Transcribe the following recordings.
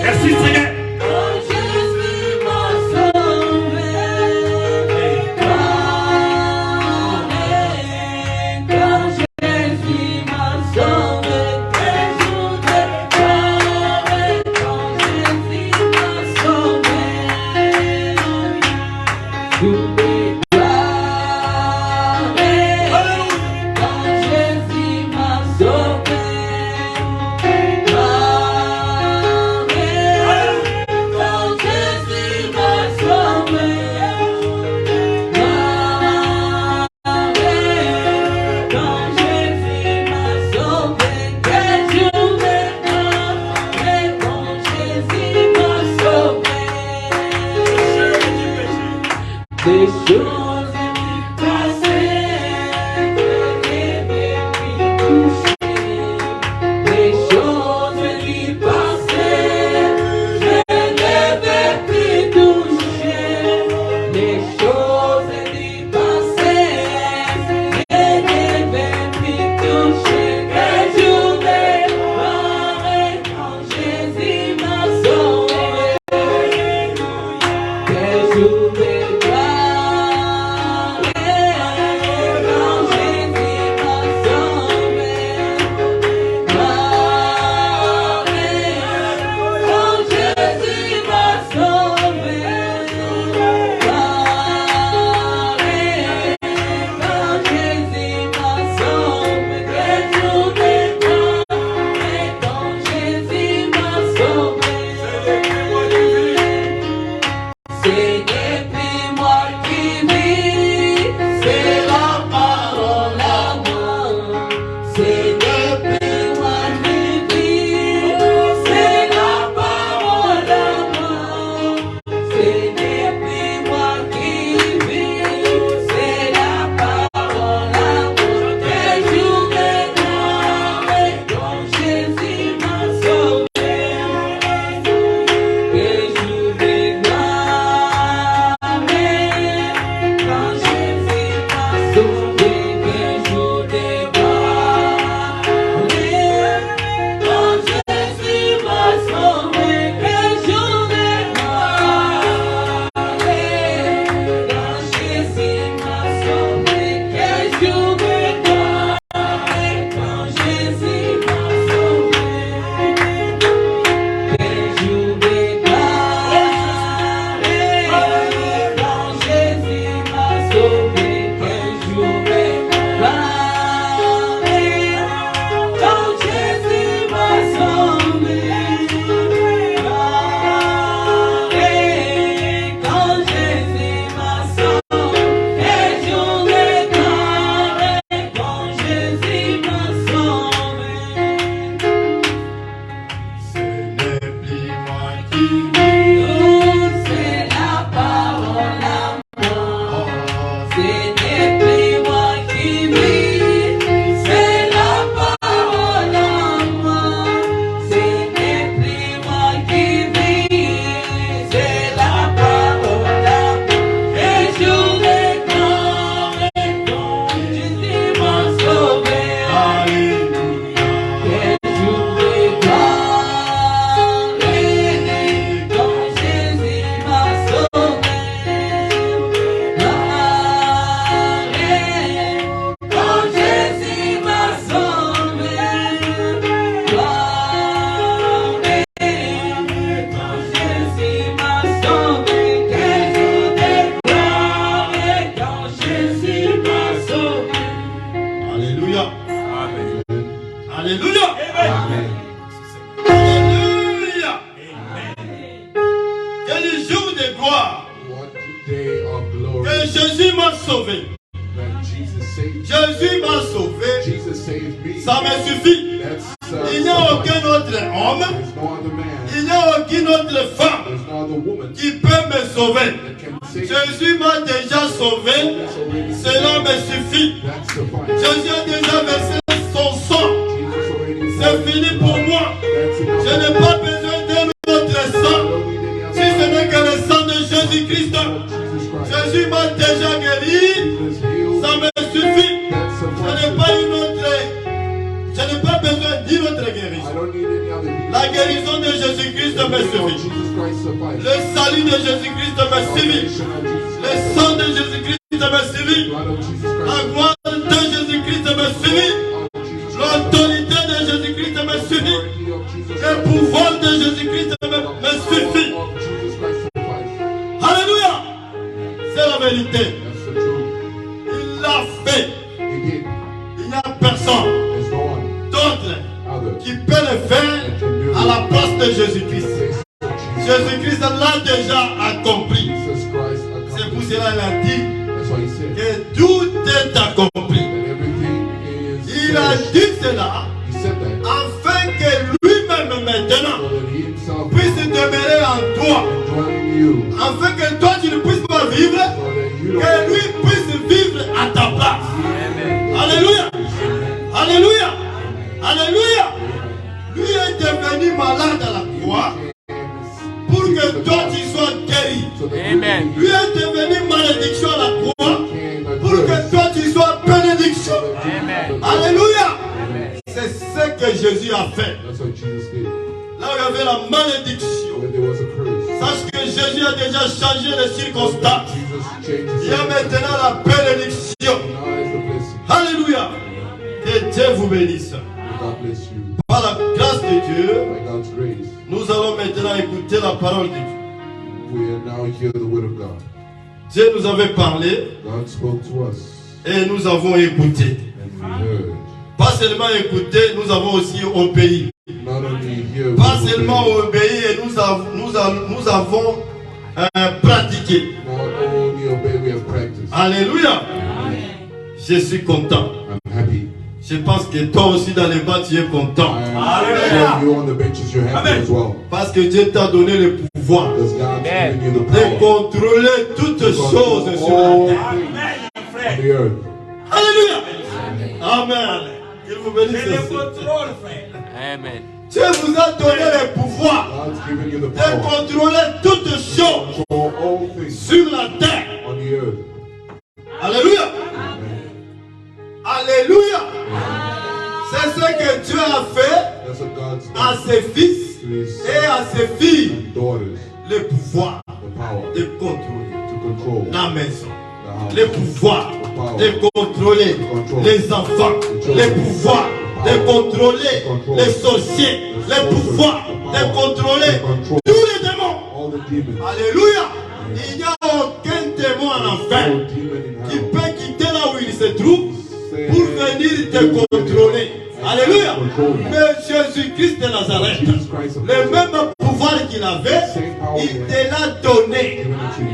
Merci Seigneur. La guérison de Jésus-Christ m'a suffi. Le salut de Jésus-Christ m'a suffi. Le sang de Jésus-Christ m'a suffi. La gloire de Jésus-Christ m'a suffi. L'autorité de Jésus-Christ m'a suffi. Le pouvoir de Jésus-Christ m'a suffi. Alléluia. C'est la vérité. Il l'a fait. Il n'y a personne d'autre qui peut le faire à la place de Jésus-Christ. Jésus-Christ l'a déjà accompli. C'est pour cela qu'il a dit que tout est accompli. Il a dit cela afin que lui-même maintenant puisse demeurer en toi. Afin que toi tu ne puisses pas vivre, que lui puisse vivre à ta place. Alléluia. Alléluia. Alléluia. Lui est devenu malade à la croix pour que toi tu sois guéri. Amen. Lui est devenu malédiction à la croix pour que toi tu sois bénédiction. Amen. Alléluia. C'est ce que Jésus a fait. Là où il y avait la malédiction, sache que Jésus a déjà changé les circonstances. Il y a maintenant la bénédiction. Alléluia. Que Dieu vous bénisse. Par la grâce de Dieu, nous allons maintenant écouter la parole de Dieu. Dieu nous avait parlé et nous avons écouté. Pas seulement écouté, nous avons aussi obéi. Pas seulement obéi et nous avons pratiqué. Alléluia. Je suis content. Je pense que toi aussi dans les bas tu es content. Parce que Dieu t'a donné le pouvoir de contrôler toutes choses sur la terre. Alléluia. Amen. Il vous bénisse. Amen. Dieu vous a donné le pouvoir de contrôler toutes choses sur la terre. Alléluia. Alléluia. C'est ce que Dieu a fait à ses fils et à ses filles. Le pouvoir de contrôler la maison. Le pouvoir de contrôler les enfants. Le pouvoir de contrôler les sorciers. Le pouvoir de contrôler tous les démons. Alléluia. Il n'y a aucun démon en enfer qui peut quitter là où il se trouve pour venir te contrôler. Alléluia. Mais Jésus-Christ de Nazareth, le même pouvoir qu'il avait, il te l'a donné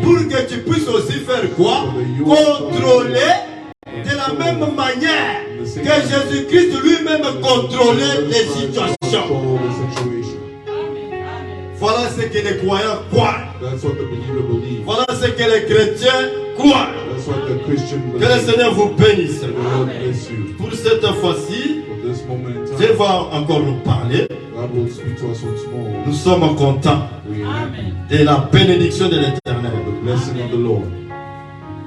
pour que tu puisses aussi faire quoi? Contrôler de la même manière que Jésus-Christ lui-même contrôlait les situations. Voilà ce que les croyants croient. Voilà ce que les chrétiens croient. Que le Seigneur vous bénisse. Pour cette fois-ci, Dieu va encore nous parler. Nous sommes contents de la bénédiction de l'Éternel.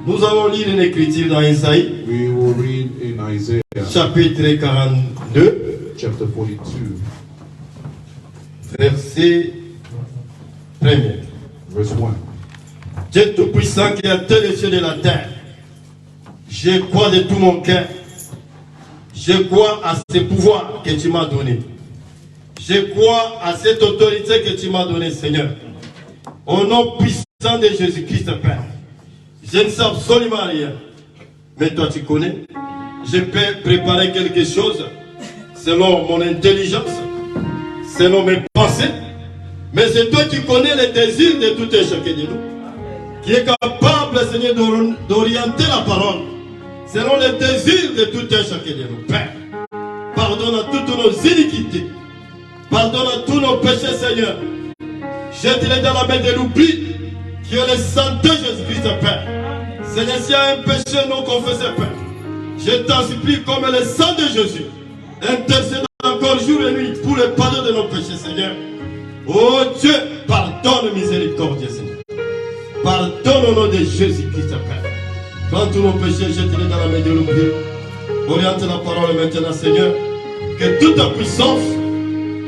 Nous allons lire une écriture dans Isaïe, chapitre 42, verset 1er. Dieu Tout-Puissant qui a tous les cieux de la terre, je crois de tout mon cœur, je crois à ce pouvoir que tu m'as donné. Je crois à cette autorité que tu m'as donnée, Seigneur. Au nom puissant de Jésus-Christ, Père. Je ne sais absolument rien. Mais toi, tu connais. Je peux préparer quelque chose selon mon intelligence, selon mes pensées. Mais c'est toi qui connais les désirs de tout et chacun de nous. Qui est capable, Seigneur, d'orienter la parole selon les désirs de tout et chacun de nous. Père, pardonne à toutes nos iniquités. Pardonne à tous nos péchés, Seigneur. Jette-les dans la main de l'oubli, qui est le sang de Jésus-Christ, Père. Seigneur, s'il y a un péché non confessé, Père, je t'en supplie comme le sang de Jésus. Intercède encore jour et nuit pour le pardon de nos péchés, Seigneur. Oh Dieu, pardonne miséricordieux, Seigneur. Pardonne au nom de Jésus-Christ, Père. Quand tous nos péchés, jette-les dans la main de l'oubli. Oriente la parole maintenant, Seigneur. Que toute ta puissance,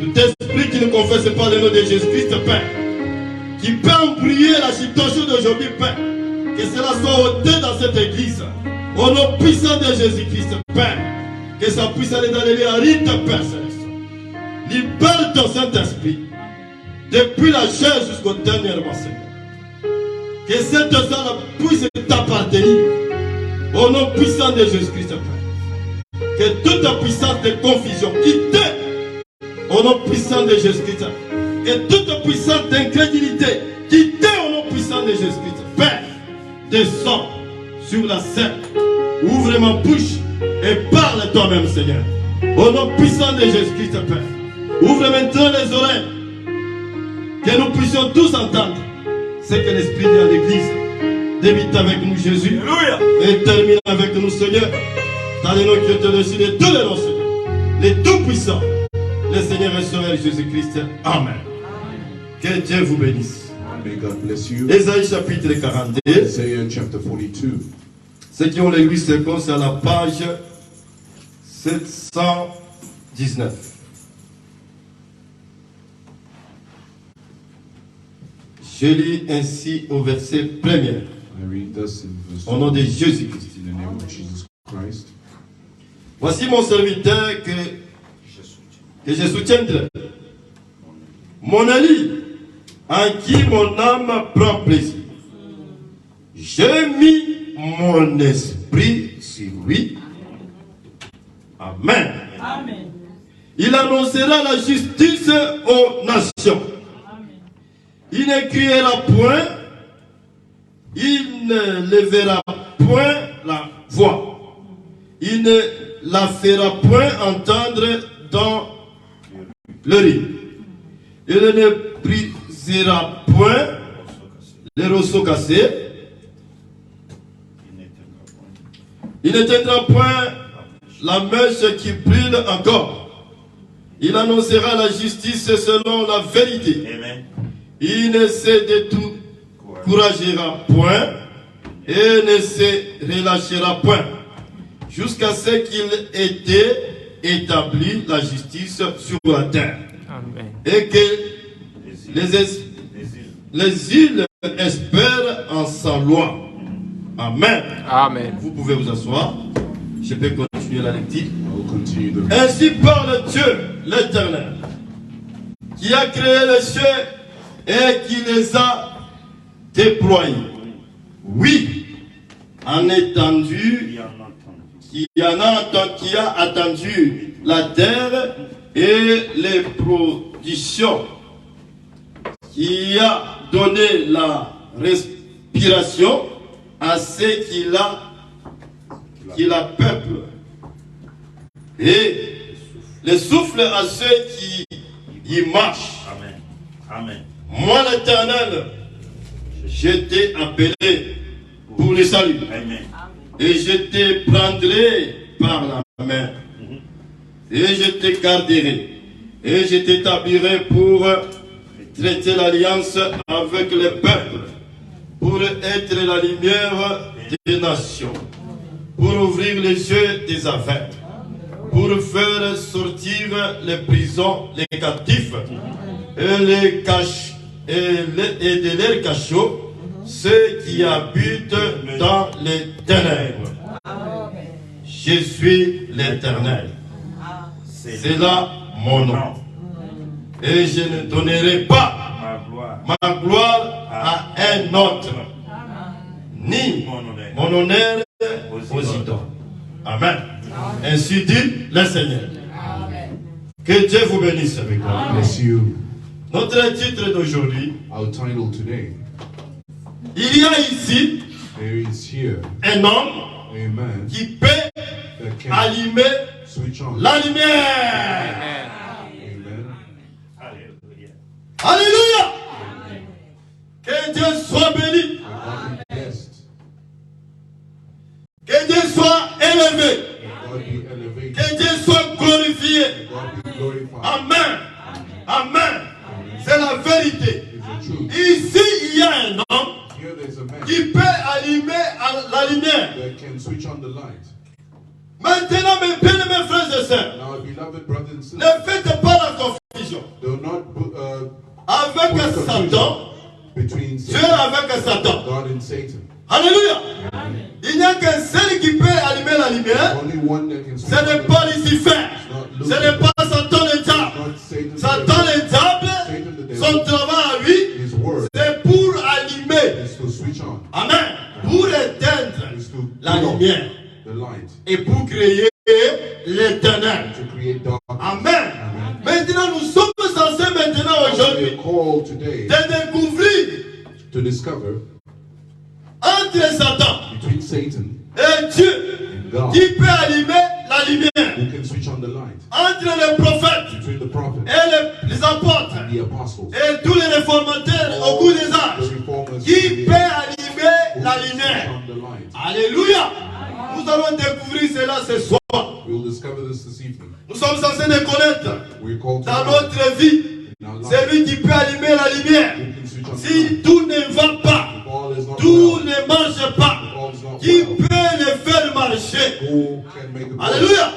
tout esprit qui ne nous confesse par le nom de Jésus-Christ, Père, qui peut embrouiller la situation d'aujourd'hui, Père. Que cela soit ôté dans cette église. Au nom puissant de Jésus-Christ, Père. Que ça puisse aller dans les rites, Père Céleste. Libère ton Saint-Esprit. Depuis la chair jusqu'au dernier Seigneur. Que cette salle puisse t'appartenir. Au nom puissant de Jésus-Christ, Père. Que toute puissance de confusion quitte. Au nom puissant de Jésus-Christ. Que toute puissance d'incrédulité quitte au nom puissant de Jésus-Christ. Père, descends sur la scène. Ouvre ma bouche et parle toi-même, Seigneur. Au nom puissant de Jésus-Christ, Père. Ouvre maintenant les oreilles. Que nous puissions tous entendre ce que l'Esprit dit à l'Église. Débute avec nous, Jésus. Alléluia. Et termine avec nous, Seigneur. Dans les noms qui te décident de tous les noms, Seigneur. Les tout-puissants. Le Seigneur et Sauveur Jésus-Christ. Amen. Que Dieu vous bénisse. May God bless you. Ésaïe chapitre 42. Isaiah chapter 42. Ceux qui ont les 8 secondes, c'est à la page 719. Je lis ainsi au verset premier. I read thus in verse Au nom de Jésus-Christ. in the name of Jesus Christ. Voici mon serviteur que je soutiendrai. Mon ami, en qui mon âme prend plaisir. J'ai mis mon esprit sur lui. Amen. Amen. Il annoncera la justice aux nations. Il ne criera point, il ne lèvera point la voix. Il ne la fera point entendre dans le riz. Il ne brisera point les rosseaux cassés. Il n'éteindra point la mèche qui brûle encore. Il annoncera la justice selon la vérité. Amen. Il ne se découragera point et ne se relâchera point jusqu'à ce qu'il ait établi la justice sur la terre. Amen. Et que les îles espèrent en sa loi. Amen. Amen. Vous pouvez vous asseoir. Je peux continuer la lecture. I will continue the Ainsi parle Dieu, l'Éternel, qui a créé les cieux et qui les a déployés. Oui, en étendu, qui a attendu la terre et les productions, qui a donné la respiration à ceux qui la peuplent, et le souffle à ceux qui y marchent. Amen. Amen. Moi, l'Éternel, je t'ai appelé pour le salut. Amen. Et je te prendrai par la main. Et je te garderai. Et je t'établirai pour traiter l'alliance avec les peuples. Pour être la lumière des nations. Pour ouvrir les yeux des aveugles. Pour faire sortir les prisons, les captifs. Et les caches. Et de leurs cachots, ceux qui habitent dans les ténèbres. Je suis l'Éternel. C'est là mon nom. Et je ne donnerai pas ma gloire à un autre, ni mon honneur aux idoles. Amen. Ainsi dit le Seigneur. Que Dieu vous bénisse avec moi. bless you. Notre titre d'aujourd'hui, Our title today, il y a ici there is here un homme a man qui peut that can allumer switch on. la lumière. Amen. Alléluia. Que Dieu soit béni. God be blessed. Que Dieu soit élevé. God be elevated. Que Dieu soit glorifié. God be glorified. Amen. Amen. C'est la vérité. It's the truth. Ici, il y a un homme Here there's a man qui peut allumer la lumière. that can switch on the light. Maintenant, mes bien-aimés frères et sœurs, Now, beloved brothers and ne sisters, faites pas la confusion. confusion Do not avec put confusion Satan, between Dieu Satan, avec Satan. God and Satan. Alléluia. Il n'y a qu'un seul qui peut allumer la lumière. Only one that can Ce switch n'est on pas the Lucifer. not Ce n'est pas Satan le diable. not Satan. Satan le diable, son travail à lui, His word c'est pour allumer. is to switch on, Amen. Pour éteindre is to la put off lumière the light, et pour créer les ténèbres. to create darkness. Amen. Maintenant, nous sommes censés maintenant Now we aujourd'hui are called today de découvrir to discover entre Satan between Satan et Dieu and God qui peut allumer la lumière. who can switch on the light, Entre les prophètes between the prophet et les apôtres and the apostles, et tous les réformateurs au cours des âges the reformers qui peut allumer who la can switch lumière. on the light. Alléluia. Nous allons découvrir cela ce soir. We will discover this evening. Nous sommes censés le connaître We're called to dans know notre vie. in our C'est life lui qui peut allumer la lumière. who can switch on the Si light. tout ne va pas, If all is not tout well, ne marche pas, if all is not qui well, peut le faire marcher? who can make it work? Alléluia.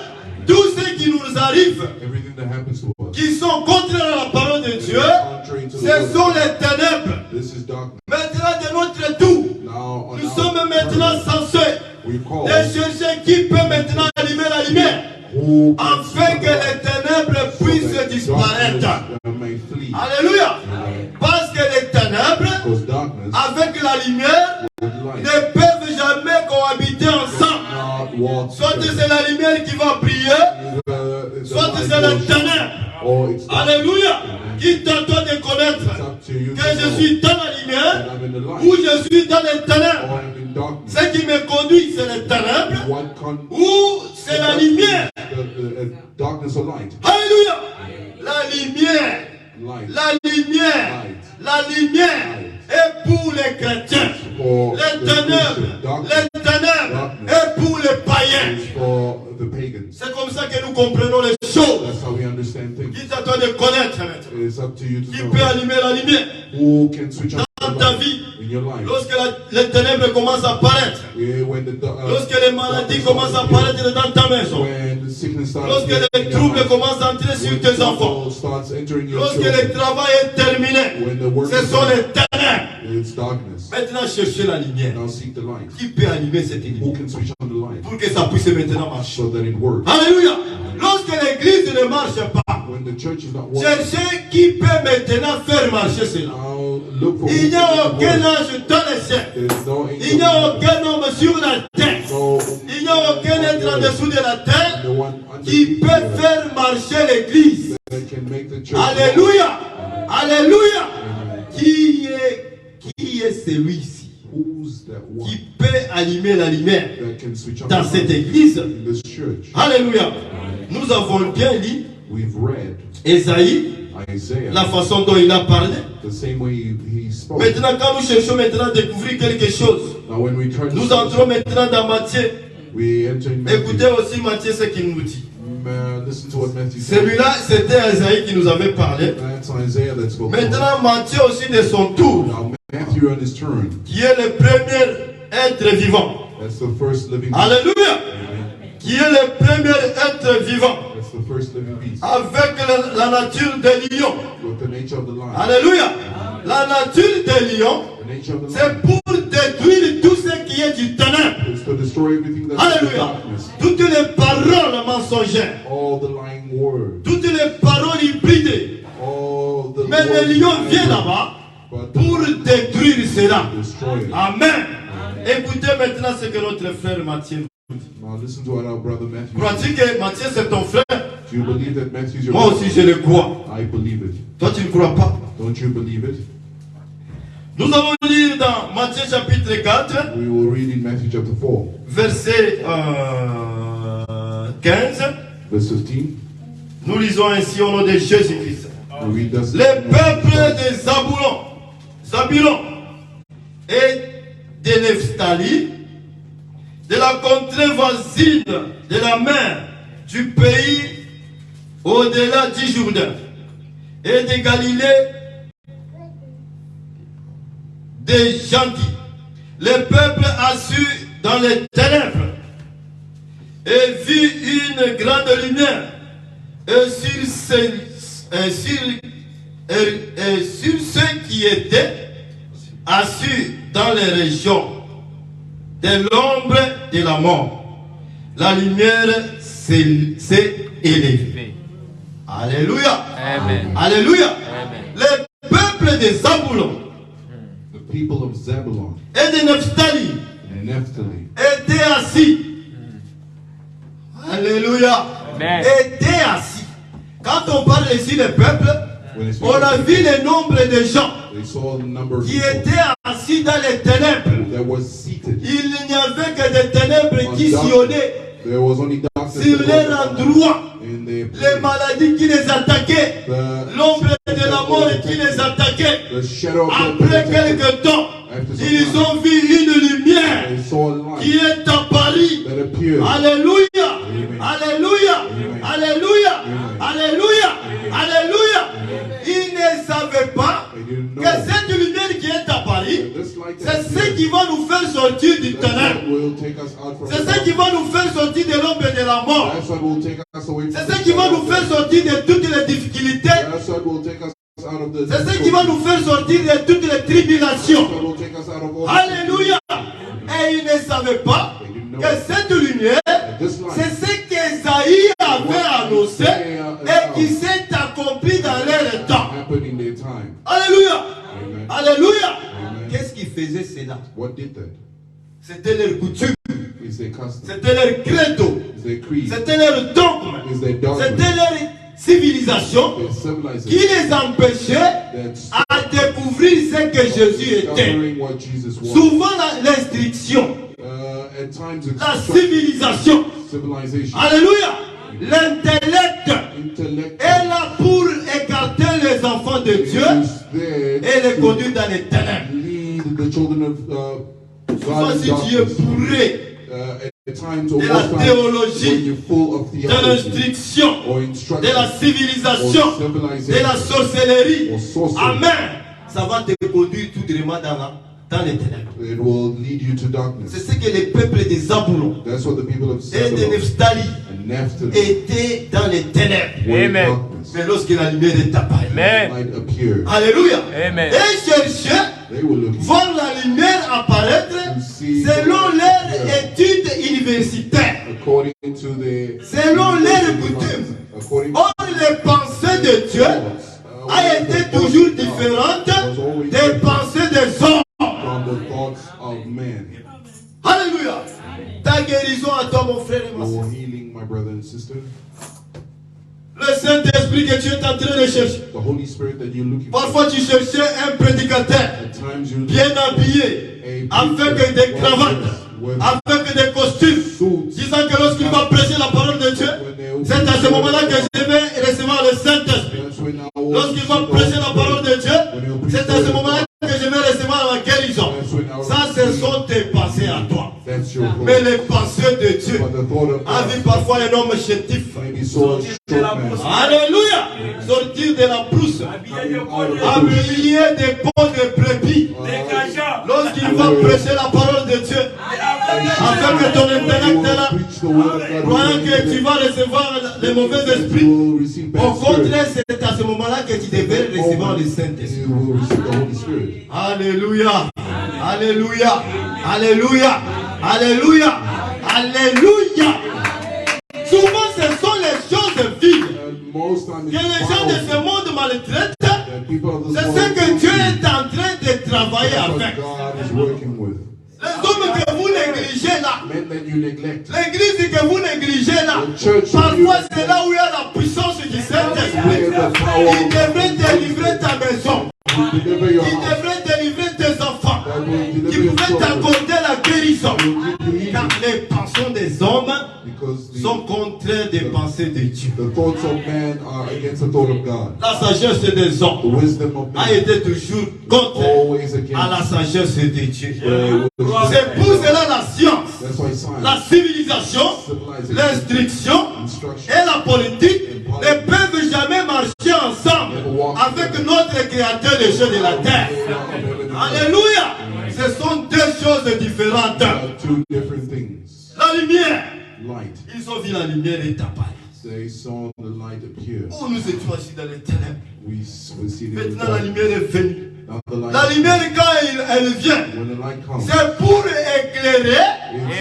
Tout ce qui nous arrive, Everything that happens to us qui sont contraires à la parole de Dieu, contrary to the ce word sont of God. les ténèbres. This is darkness. Maintenant, de notre tour, Now on nous our sommes maintenant turn, censés we call de chercher qui peut maintenant allumer la lumière, who can switch afin on que the les light ténèbres so puissent that disparaître. darkness may flee. Alléluia. Parce que les ténèbres, Because darkness avec la lumière, with light ne peuvent jamais cohabiter ensemble. cannot walk Soit together. c'est la lumière qui va briller, Either it's the soit light c'est les or ténèbres. or it's darkness. Alléluia. Qui t'entend de connaître It's up to you que to je know suis dans la that lumière I'm in the light ou je suis dans les ténèbres. or I'm in darkness. Ce qui me conduit, c'est les ténèbres What con- ou c'est la lumière. the darkness or light? Alléluia. La lumière. Light. La lumière. La lumière est pour les chrétiens. For Les the ténèbres. Christian, darkness Les ténèbres est pour les païens. is for the pagans. C'est comme ça que nous comprenons les choses. That's how we understand things. Qui t'attend de connaître maintenant? It's up to you to Qui know peut allumer la lumière who can switch on dans the ta light vie? in your life. Lorsque les ténèbres commencent à apparaître, When the lorsque les maladies commencent à apparaître dans ta maison, when the sickness starts, lorsque in les your troubles house, commencent à entrer sur when tes enfants, trouble starts entering your lorsque children, le travail est terminé, when the work ce is sont done, les ténèbres. it's darkness. Maintenant, cherchez la lumière. Now seek the light. Qui peut allumer cette Who lumière can switch on the light pour que ça puisse maintenant marcher? so that it works? Alléluia. Lorsque l'église ne marche pas, When the church is not working, cherchez qui peut maintenant faire marcher cela. now look for Il n'y a who can aucun work. ange dans les cieux. There's no Il n'y a angel, aucun homme sur la terre. no Il n'y a aucun être en dessous de la terre the one qui underneath peut the faire marcher l'église. that can make the church Alléluia. Alléluia. Qui est celui-ci work. Who's that one qui peut allumer la lumière that can switch on dans the cette light église? in this church? Alléluia. Nous avons bien lu We've read Ésaïe, Isaiah la façon dont il a parlé. the same way he spoke. Maintenant, quand nous cherchons maintenant à découvrir quelque chose, Now when we try to nous entrons maintenant dans Matthieu. we enter in Matthew. Écoutez aussi Matthieu ce qu'il nous dit. Listen to what Matthew said. Celui-là, c'était Ésaïe qui nous avait parlé. That's Isaiah that spoke. Maintenant, Matthieu aussi de son tour, Now Matthew on his turn, qui est le premier être vivant. that's the first living being. Alléluia. Amen. Qui est le premier être vivant. That's the first living beast Avec la nature des lions. with the nature of the lion. Alléluia. La nature des lions, The nature of the c'est lion pour détruire tout ce qui est du ténèbre. is to destroy everything that's in the Alléluia. darkness. Toutes les paroles mensongères. All the lying words. Toutes les paroles hybrides. All the Mais words les lions lying viennent words. là-bas But pour détruire cela. destroy it. Amen. Écoutez maintenant ce que notre frère Matthieu. Now listen to what our brother Matthew Crois-tu que Matthieu c'est ton frère? Do you believe that Matthew is your Moi brother? aussi je le crois. I believe it. Toi tu ne crois pas? Don't you believe it? Nous allons lire dans Matthieu chapitre 4, We will read in Matthew chapter 4, verset 15. verse 15. Nous lisons ainsi au nom de Jésus-Christ. We read thus. Les peuples de Zabulon et de Nephtali, de la contrée voisine de la mer, du pays au-delà du Jourdain, et de Galilée, des gentils. Le peuple assis dans les ténèbres et vit une grande lumière. Et sur sur ceux qui étaient assis dans les régions de l'ombre de la mort, la lumière s'est élevée. Alléluia. Amen. Alléluia. Amen. Le peuple de Zabulon The people of Zebulun et de Nephtali and Naphtali étaient assis. Alléluia. Amen. Étaient assis. Quand on parle ici des peuples, on a vu le nombre de gens they saw the number of qui people étaient assis dans les ténèbres. that was seated. Il n'y avait que des ténèbres qui sillonnaient There was only darkness sur leur endroit. in their Les maladies qui les attaquaient, l'ombre de la mort qui les attaquait. the shadow of Après quelque temps, ils ont vu une lumière they saw a light qui est apparue. that appeared. Alléluia. Amen. Alléluia. Amen. Alléluia. Amen. Alléluia. Alléluia. Ils ne savaient pas They didn't know que cette lumière qui est apparue, this light c'est that ce appeared, qui va nous faire sortir du that's ténèbre. what will take us out from C'est the ce qui va nous faire sortir de l'ombre de la mort. That's what will take us away from C'est ce qui va nous faire sortir de toutes les difficultés. That's what will take us out of the C'est ce qui va nous faire sortir de toutes les tribulations. That's what will take us out of all Alléluia. Et ils ne savaient pas que cette lumière, this light c'est ce qu'Esaïe avait annoncé et qui s'est accompli dans leur temps. happened in their time. Alléluia. Amen. Alléluia. Amen. Qu'est-ce qui faisait cela? What did that? C'était leur coutume. Is their custom? C'était leur credo. Is their creed? C'était leur dogme. Is their dogma? C'était leur civilisation Their qui civilization? les empêchait That's à découvrir ce que Jésus était. discovering what Jesus was. Souvent l'instruction, At times, la it's civilisation, civilization, alléluia, l'intellect intellect est là pour écarter les enfants de Dieu is there et les to conduire dans les ténèbres. lead the children of Souvent, God in si tu es darkness. bourré At times, de or la most times, théologie, when you're full of de theology l'instruction, or de instruction la civilisation, or de la civilization sorcellerie, or sorcery, amen, ça va te conduire tout droit dans les ténèbres. it will lead you to C'est darkness. ce que les peuples des Zabulon That's what the people of et de Zebulun Nephtali and Naphtali étaient dans les ténèbres. were in Amen. darkness. Mais lorsque la lumière est apparue, Amen. Light appeared. alléluia, Amen. et cherchaient They were looking voir la lumière apparaître selon leur étude universitaire, according to their selon leur coutume. according Or, les pensées de Dieu a été toujours différentes des pensées des hommes. from the thoughts of man. Alléluia. Ta guérison à toi, mon frère et ma Your soeur. healing, my brother and sister. Le Saint-Esprit que tu es en train de chercher. The Holy Spirit that you're looking for. Parfois, tu cherchais un prédicateur At times you bien habillé, avec des cravates, avec des costumes, disant que lorsqu'il va prêcher la parole de Dieu, c'est à ce moment-là que je vais recevoir le Saint-Esprit. That's when I will Lorsqu'il va prêcher la parole de Dieu, c'est à ce moment-là que je vais recevoir la guérison. Ça, ce sont tes pensées à toi. That's your Mais thought. les pensées de Dieu But the thought of a vu God parfois un homme chétif. maybe so a short man. Alléluia. Sortir de la brousse, habillé des peaux de brebis. Lorsqu'il va prêcher la parole de Dieu, afin que ton intellect est là, Preach the word of God. croyant que tu vas recevoir les mauvais You esprits. will receive Au bad spirit. contraire, c'est à ce moment-là que tu devais recevoir le Saint-Esprit. You will receive the Holy Spirit. Alléluia. Alléluia. Alléluia. Alléluia. Alléluia. Souvent, ce sont les choses vives And most times que les gens de ce monde maltraitent. that people of this C'est world ce que Dieu est en train de travailler that's what avec. God is working with. Les hommes que vous négligez là, Men that you neglect. l'église que vous négligez là, The church parfois c'est là où il y a la puissance du Saint-Esprit. Il devrait délivrer ta maison. You deliver your Il house. devrait délivrer tes enfants. That will Qui deliver your pouvait children. t'accorder la guérison. Will give you healing. Car les pensées des hommes Because sont contraires des pensées de Dieu. the thoughts of man are against the thought of God. La sagesse des The hommes wisdom of a man été toujours contraire always à la against sagesse de Dieu. wisdom. C'est pour cela la science, That's why science, la civilisation, civilization, l'instruction instruction, et la politique ne peuvent jamais marcher ensemble avec notre créateur des cieux et de la terre. Alléluia. Ce sont deux choses différentes. are two different things. La lumière, Light. ils ont vu la lumière est apparue. They saw the light appear. Oh, nous étions assis dans les ténèbres. We see the Maintenant, la lumière est venue. Now the light La lumière, quand elle vient, when the light comes, c'est pour éclairer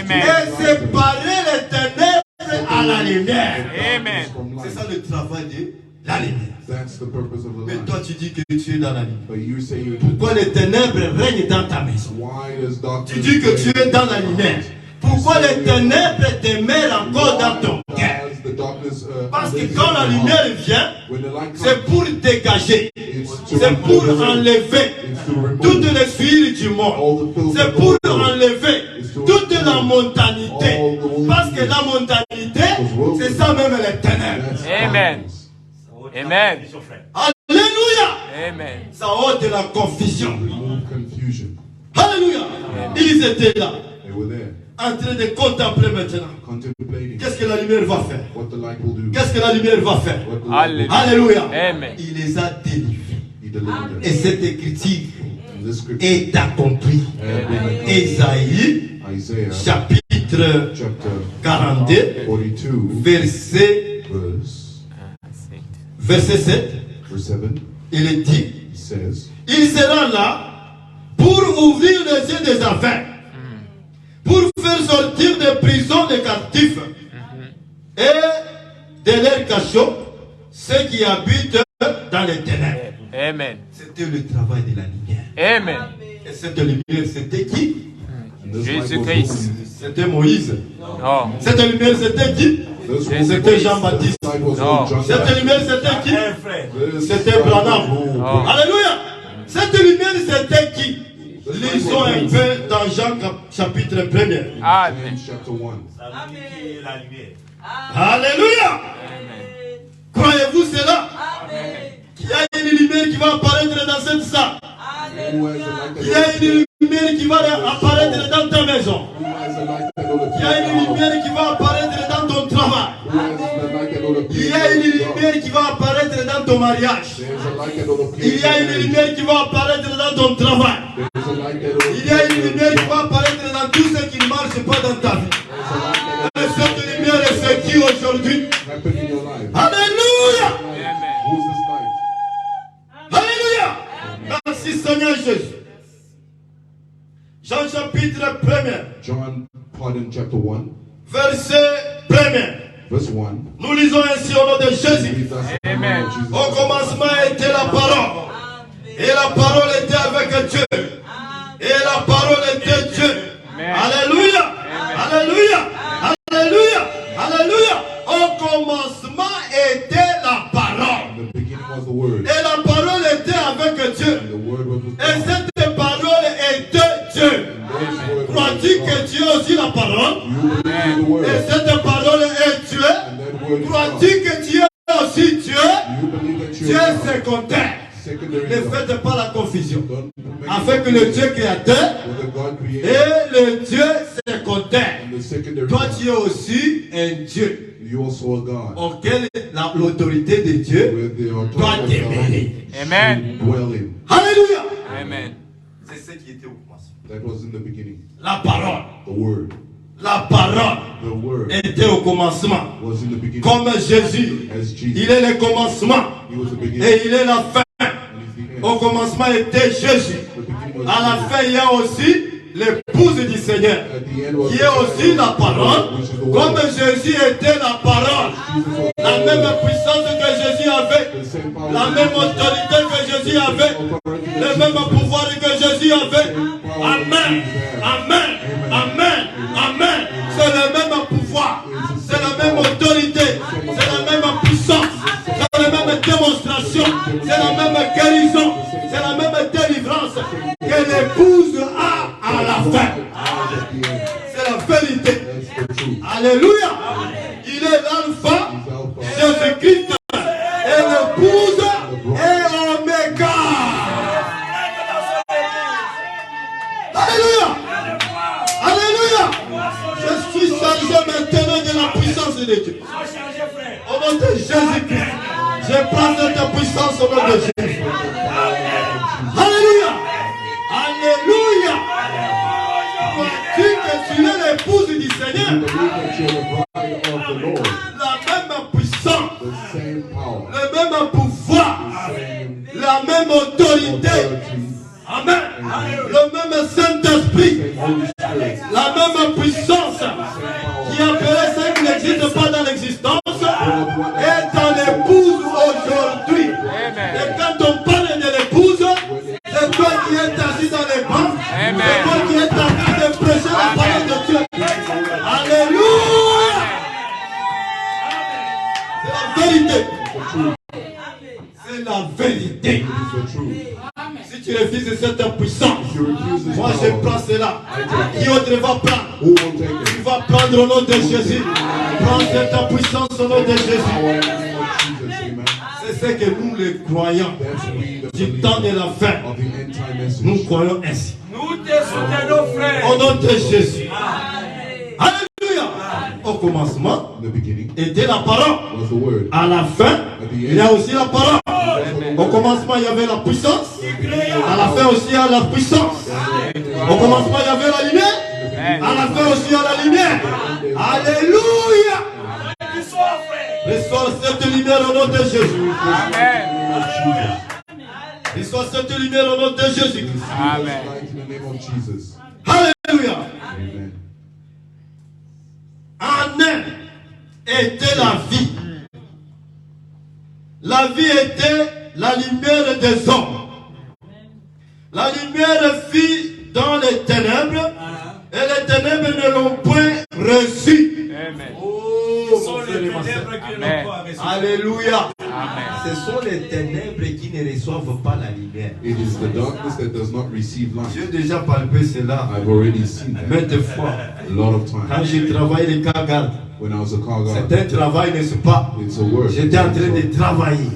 Amen. et séparer les ténèbres à la lumière. Amen. C'est ça le travail de la lumière. That's the purpose of the Mais light. toi, tu dis que tu es dans la lumière. But you say you're Pourquoi les ténèbres règnent dans ta maison? why does darkness Tu dis que tu es dans la lumière. Pourquoi les ténèbres demeurent encore dans ton cœur? The darkness, Parce que quand la lumière vient, when the light c'est comes, pour dégager, it's to c'est pour remove, enlever it's to remove toutes les suites du monde, c'est pour enlever toute la mondanité. Parce que la mondanité, c'est ça même les ténèbres. That's Amen. darkness. Amen. Alléluia! Amen. Ça ôte la confusion. Remove confusion. Alléluia! Ils étaient là, They were there, en train de contempler maintenant. contemplating Qu'est-ce que la lumière va faire? what the light will do. Qu'est-ce que la lumière va faire? What the light will do. Alléluia! Amen. Il les a délivrés. He delivered Et them. cette écriture And this scripture est accomplie. had been accomplished. Ésaïe, Isaiah chapitre chapter 42, 42, verset 7, verse 7, il dit, he says, il sera là pour ouvrir les yeux des enfants, pour faire sortir des prisons des captifs et de leurs cachots ceux qui habitent dans les ténèbres. Amen. C'était le travail de la lumière. Amen. Et cette lumière, c'était qui? and this light was Jésus-Christ. moving. C'était Moïse. Non. Cette lumière, c'était qui? This C'était was C'était Jean-Baptiste. this light was No. John Cette Baptist. lumière, c'était qui? This C'était light Branham. was moved. Oh. Alléluia. Cette lumière, c'était qui? Lisons un peu dans Jean chapitre 1er. Amen. James chapter 1. Alléluia. Croyez-vous cela? Qu'il y a une lumière qui va apparaître dans cette salle. Who has a light Il y a that une lumière qui va apparaître dans ta maison. Who has a light that will Il y a une appear? lumière qui va apparaître dans ton travail. Who has the light that will Il y appear? a une lumière qui va apparaître dans ton mariage. There's a light that will appear. Il y a une lumière qui va apparaître dans ton travail. There's a light that will Il y a une lumière qui va apparaître dans tout ce qui ne marche pas dans ta vie. Et cette lumière est ce qui aujourd'hui. happen in your life. Alléluia! Amen. Who's this light? Alléluia! Merci Seigneur Jésus. Jean chapitre 1er, John, pardon, chapter 1, verset 1er. verse 1. Nous lisons ainsi au nom de Jésus. Reads us in the name Amen. of Jesus. Au commencement était la parole. Et la parole était avec Dieu. Et la parole était Dieu. Amen. Alléluia. Alléluia. Alléluia. Alléluia. Au commencement était la parole. In the beginning was the Word, Et la parole était avec Dieu. and the Word was with Et God. cette parole était Dieu. This word Crois-tu was que God. tu es aussi la parole? You believe in the Et Word, cette parole est Dieu. and that Word is God. Crois-tu que tu es aussi Dieu? You believe that you Dieu are est God. secondaire. Secondary Ne God. faites pas la confusion. Don't make Afin it que le Dieu créateur with the God creator et le Dieu secondaire. and the secondary Toi, God. tu es aussi un Dieu You also are God, auquel l'autorité de Dieu where the doit authority of demeurer. God Amen. should dwell in. Alléluia. Amen. C'est ce qui était au commencement. That was in the beginning. La parole. The Word. La parole The Word était au commencement. was in the beginning. Comme Jésus, As il Jesus. est le commencement He was the beginning. et il est la fin. And he's the Au end. commencement était Jésus. The beginning was À la Jesus. fin, il y a aussi l'épouse du Seigneur, At the end was qui est aussi la parole. which is the Comme Word. Jésus était la parole, Jesus was the la Word. même puissance que Jésus avait, The same power. la même autorité que Jésus avait, le même pouvoir que Jésus avait. Amen, amen, amen, amen. C'est le même pouvoir, c'est la même autorité, c'est la même puissance, c'est la même démonstration, c'est la même guérison, c'est la même délivrance que l'épouse a à la fin. C'est la vérité. That's the truth. Alléluia. Il est l'alpha, He's Alpha. Jésus-Christ, et l'épouse et Oméga. Alléluia. Alléluia. Je suis chargé maintenant de la puissance de Dieu. Au nom de Jésus-Christ, je prends cette puissance au nom de Jésus. Alléluia. Alléluia. Crois-tu que tu es l'épouse du Seigneur? Believe that you're the bride of the Lord. La même puissance le même Saint-Esprit, same Holy Spirit, la même puissance qui appelait ce qui n'existe pas dans l'existence est en épouse aujourd'hui. Et quand on parle de l'épouse, c'est toi qui es assis dans les bancs, c'est toi qui es en train de prêcher la parole de Dieu. Alléluia! C'est la vérité. C'est la vérité. It is the truth. Si tu refuses cette puissance, If you refuse this moi je power, prends cela. Qui autre va prendre? who won't take Tu it? vas prendre au nom de Jésus. Prends cette puissance au nom de Jésus. Power in the name of Jesus, amen. C'est ce que nous les croyons. That's we, the Du temps de believers la fin, of the end time nous message. croyons ainsi. Nous te soutenons, frère. Au nom de Jésus. Alléluia. Au commencement In the beginning était la parole. was the word. À la fin, il y a aussi la parole. Au commencement, il y avait la puissance. À la fin aussi, il y a la puissance. Au commencement, il y avait la lumière. À la fin aussi, il y a la lumière. Alléluia. Reçois cette lumière au nom de Jésus. Reçois cette lumière au nom de Jésus-Christ. Amen. Light in the name of Jesus. Alléluia. Amen. En elle était la vie. La vie était la lumière des hommes. La lumière fit dans les ténèbres et les ténèbres ne l'ont point reçue. Amen. Oh, mon frère et ma sœur. Alléluia. Amen. Ce sont les ténèbres qui ne reçoivent pas la lumière. It is the darkness that does not receive light. J'ai déjà palpé cela I've already seen that maintes fois. a lot of Quand times. j'ai travaillé les cas garde, When I was a car guard, c'est un travail, n'est-ce pas? it's a work. J'étais en train de travailler.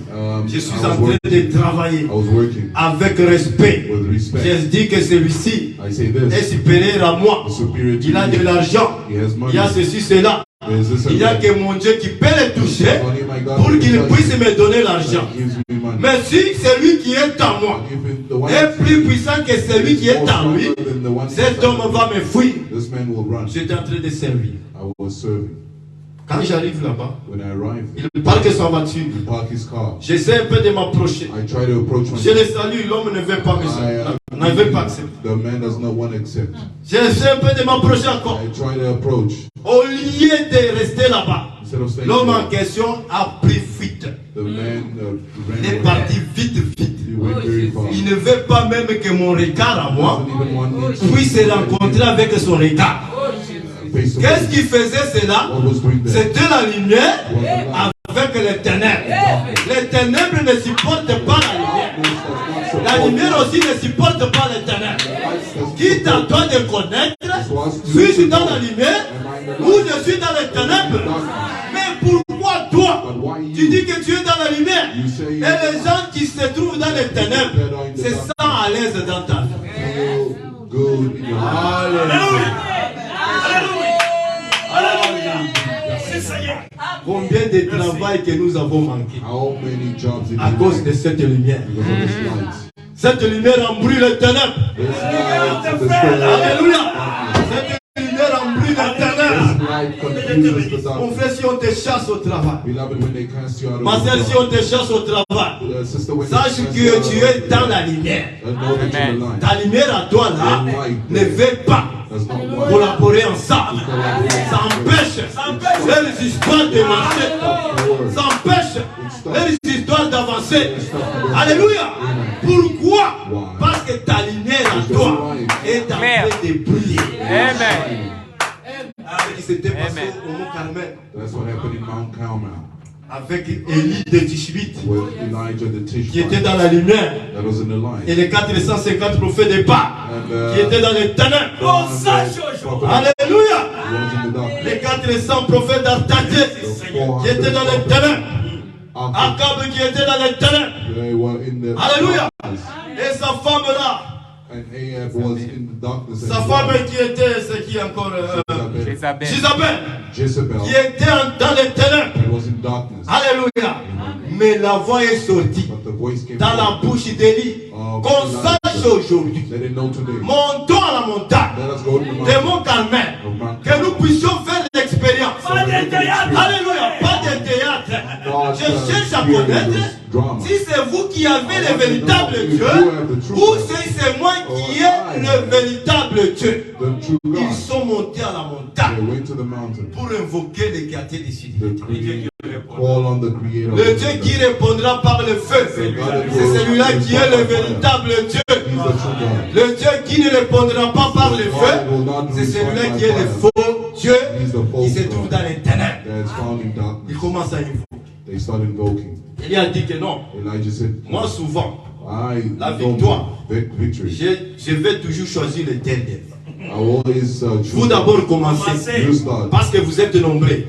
Je suis en train de travailler I was working avec respect. with respect. Je dis que celui-ci I say est this, supérieur à moi. the superior to Il a de me. l'argent. He has money. Il y a ceci, cela. There's this Il n'y and a that. que mon Dieu qui peut le toucher Only my God pour can qu'il touch puisse me donner l'argent. that gives me money. Mais si celui qui est en moi If it- the one est plus puissant que celui qui est more en lui, stronger than the one cet homme va me fuir. this man will run. J'étais en train de servir. I was serving. Quand j'arrive là-bas, When I arrived, il parque sa voiture. he parked his car. J'essaie un peu de m'approcher. I try to approach Je my le salue, l'homme ne veut pas me ne veut pas accepter. The man does not want to accept. J'essaie un peu de m'approcher encore. I try to approach. Au lieu de rester là-bas, Instead of staying l'homme en there, question a pris fuite. the man ran Il est away. parti vite, vite. He went very far. Il ne veut pas même que mon regard à moi Doesn't even want me to puisse se rencontrer avec son regard. face to Qu'est-ce face. qui faisait cela? What was doing that? C'était la lumière Was the light. avec les ténèbres. Les ténèbres ne supportent pas la lumière. La lumière aussi ne supporte pas les ténèbres. Quitte à toi de connaître, suis-je dans la lumière ou je suis dans les ténèbres? Mais pourquoi toi, tu dis que tu es dans la lumière et les gens qui se trouvent dans les ténèbres se sentent à l'aise dans ta vie? Feel good in your life. Alléluia. Combien de travail que nous avons manqué How many jobs did à you cause make de cette lumière? because of this light? Cette lumière embrouille les ténèbres. This light destroys. Alléluia. Cette lumière embrouille les ténèbres. This light confuses the Mon darkness. frère, si on te chasse au travail, Beloved, when they cast you out of ma the soeur, si door, on te chasse au travail, sister, when they sache cast que you out of tu the es dans door, la lumière. know that you're alive. Ta lumière à toi là ne veut pas Does not want collaborer ensemble. Ça empêche leurs histoires de marcher. Ça empêche leurs histoires d'avancer. Alléluia. Pourquoi? Parce que ta lumière à toi est en train de briller. Amen. C'était passé au Mont Carmel That's what happened in Mount Carmel avec Élie de Tishbite with Elijah the qui était Tishbite dans la lumière that was in the et light. les 450 prophètes de Baal qui étaient dans les ténèbres. Alléluia. Was in the darkness. Les 400 prophètes d'Artaché qui étaient dans les ténèbres. After Akab qui était dans les ténèbres. they were in the Alléluia. darkness, Et sa femme là, and Ahab was in the darkness sa as femme well. qui était, c'est qui encore Jezebel, Jézabel. Jésabel, qui Jezebel était dans les ténèbres. that was in darkness, Alléluia. Mais la voix est sortie but the voice came dans la forth. bouche d'Élie. Qu'on sache aujourd'hui. Let it know today. Montons à la montagne Let us go to the de mountain Mont Carmel. of Mount Que nous Carmel. puissions faire l'expérience. Alléluia. Pas de théâtre. Je cherche à connaître si c'est vous qui avez le véritable Dieu ou si c'est moi qui ai le véritable Dieu. Ils sont montés à la montagne pour invoquer le quartier des cités. Le Dieu qui répondra par le feu, c'est celui-là qui est le véritable Dieu. Le Dieu qui ne répondra pas par le feu, c'est celui-là qui est le faux Dieu qui se trouve dans les ténèbres. Il commence à invoquer. Il a dit que non. Moi souvent, la victoire, je vais toujours choisir le dernier. Vous d'abord commencez parce que vous êtes nombreux.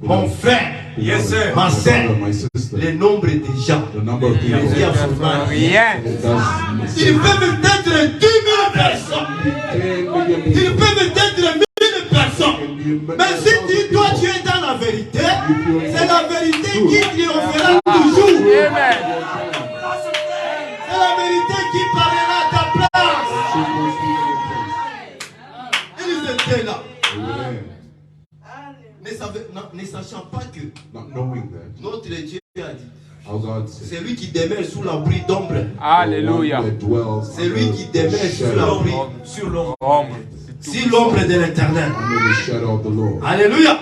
Mon frère, ma soeur, le nombre de gens. Rien. Ils peuvent être 10 000 personnes. Ils peuvent être 1000 personnes. Mais si toi tu es dans la vérité, c'est la vérité qui triomphera toujours. C'est la vérité qui parlera à ta place. Ils étaient là. Ne sachant pas que notre Dieu a dit, c'est lui qui demeure sous l'abri d'ombre. Alléluia. C'est lui qui demeure sous l'abri, sur l'ombre. Si l'ombre de l'Éternel. Alléluia.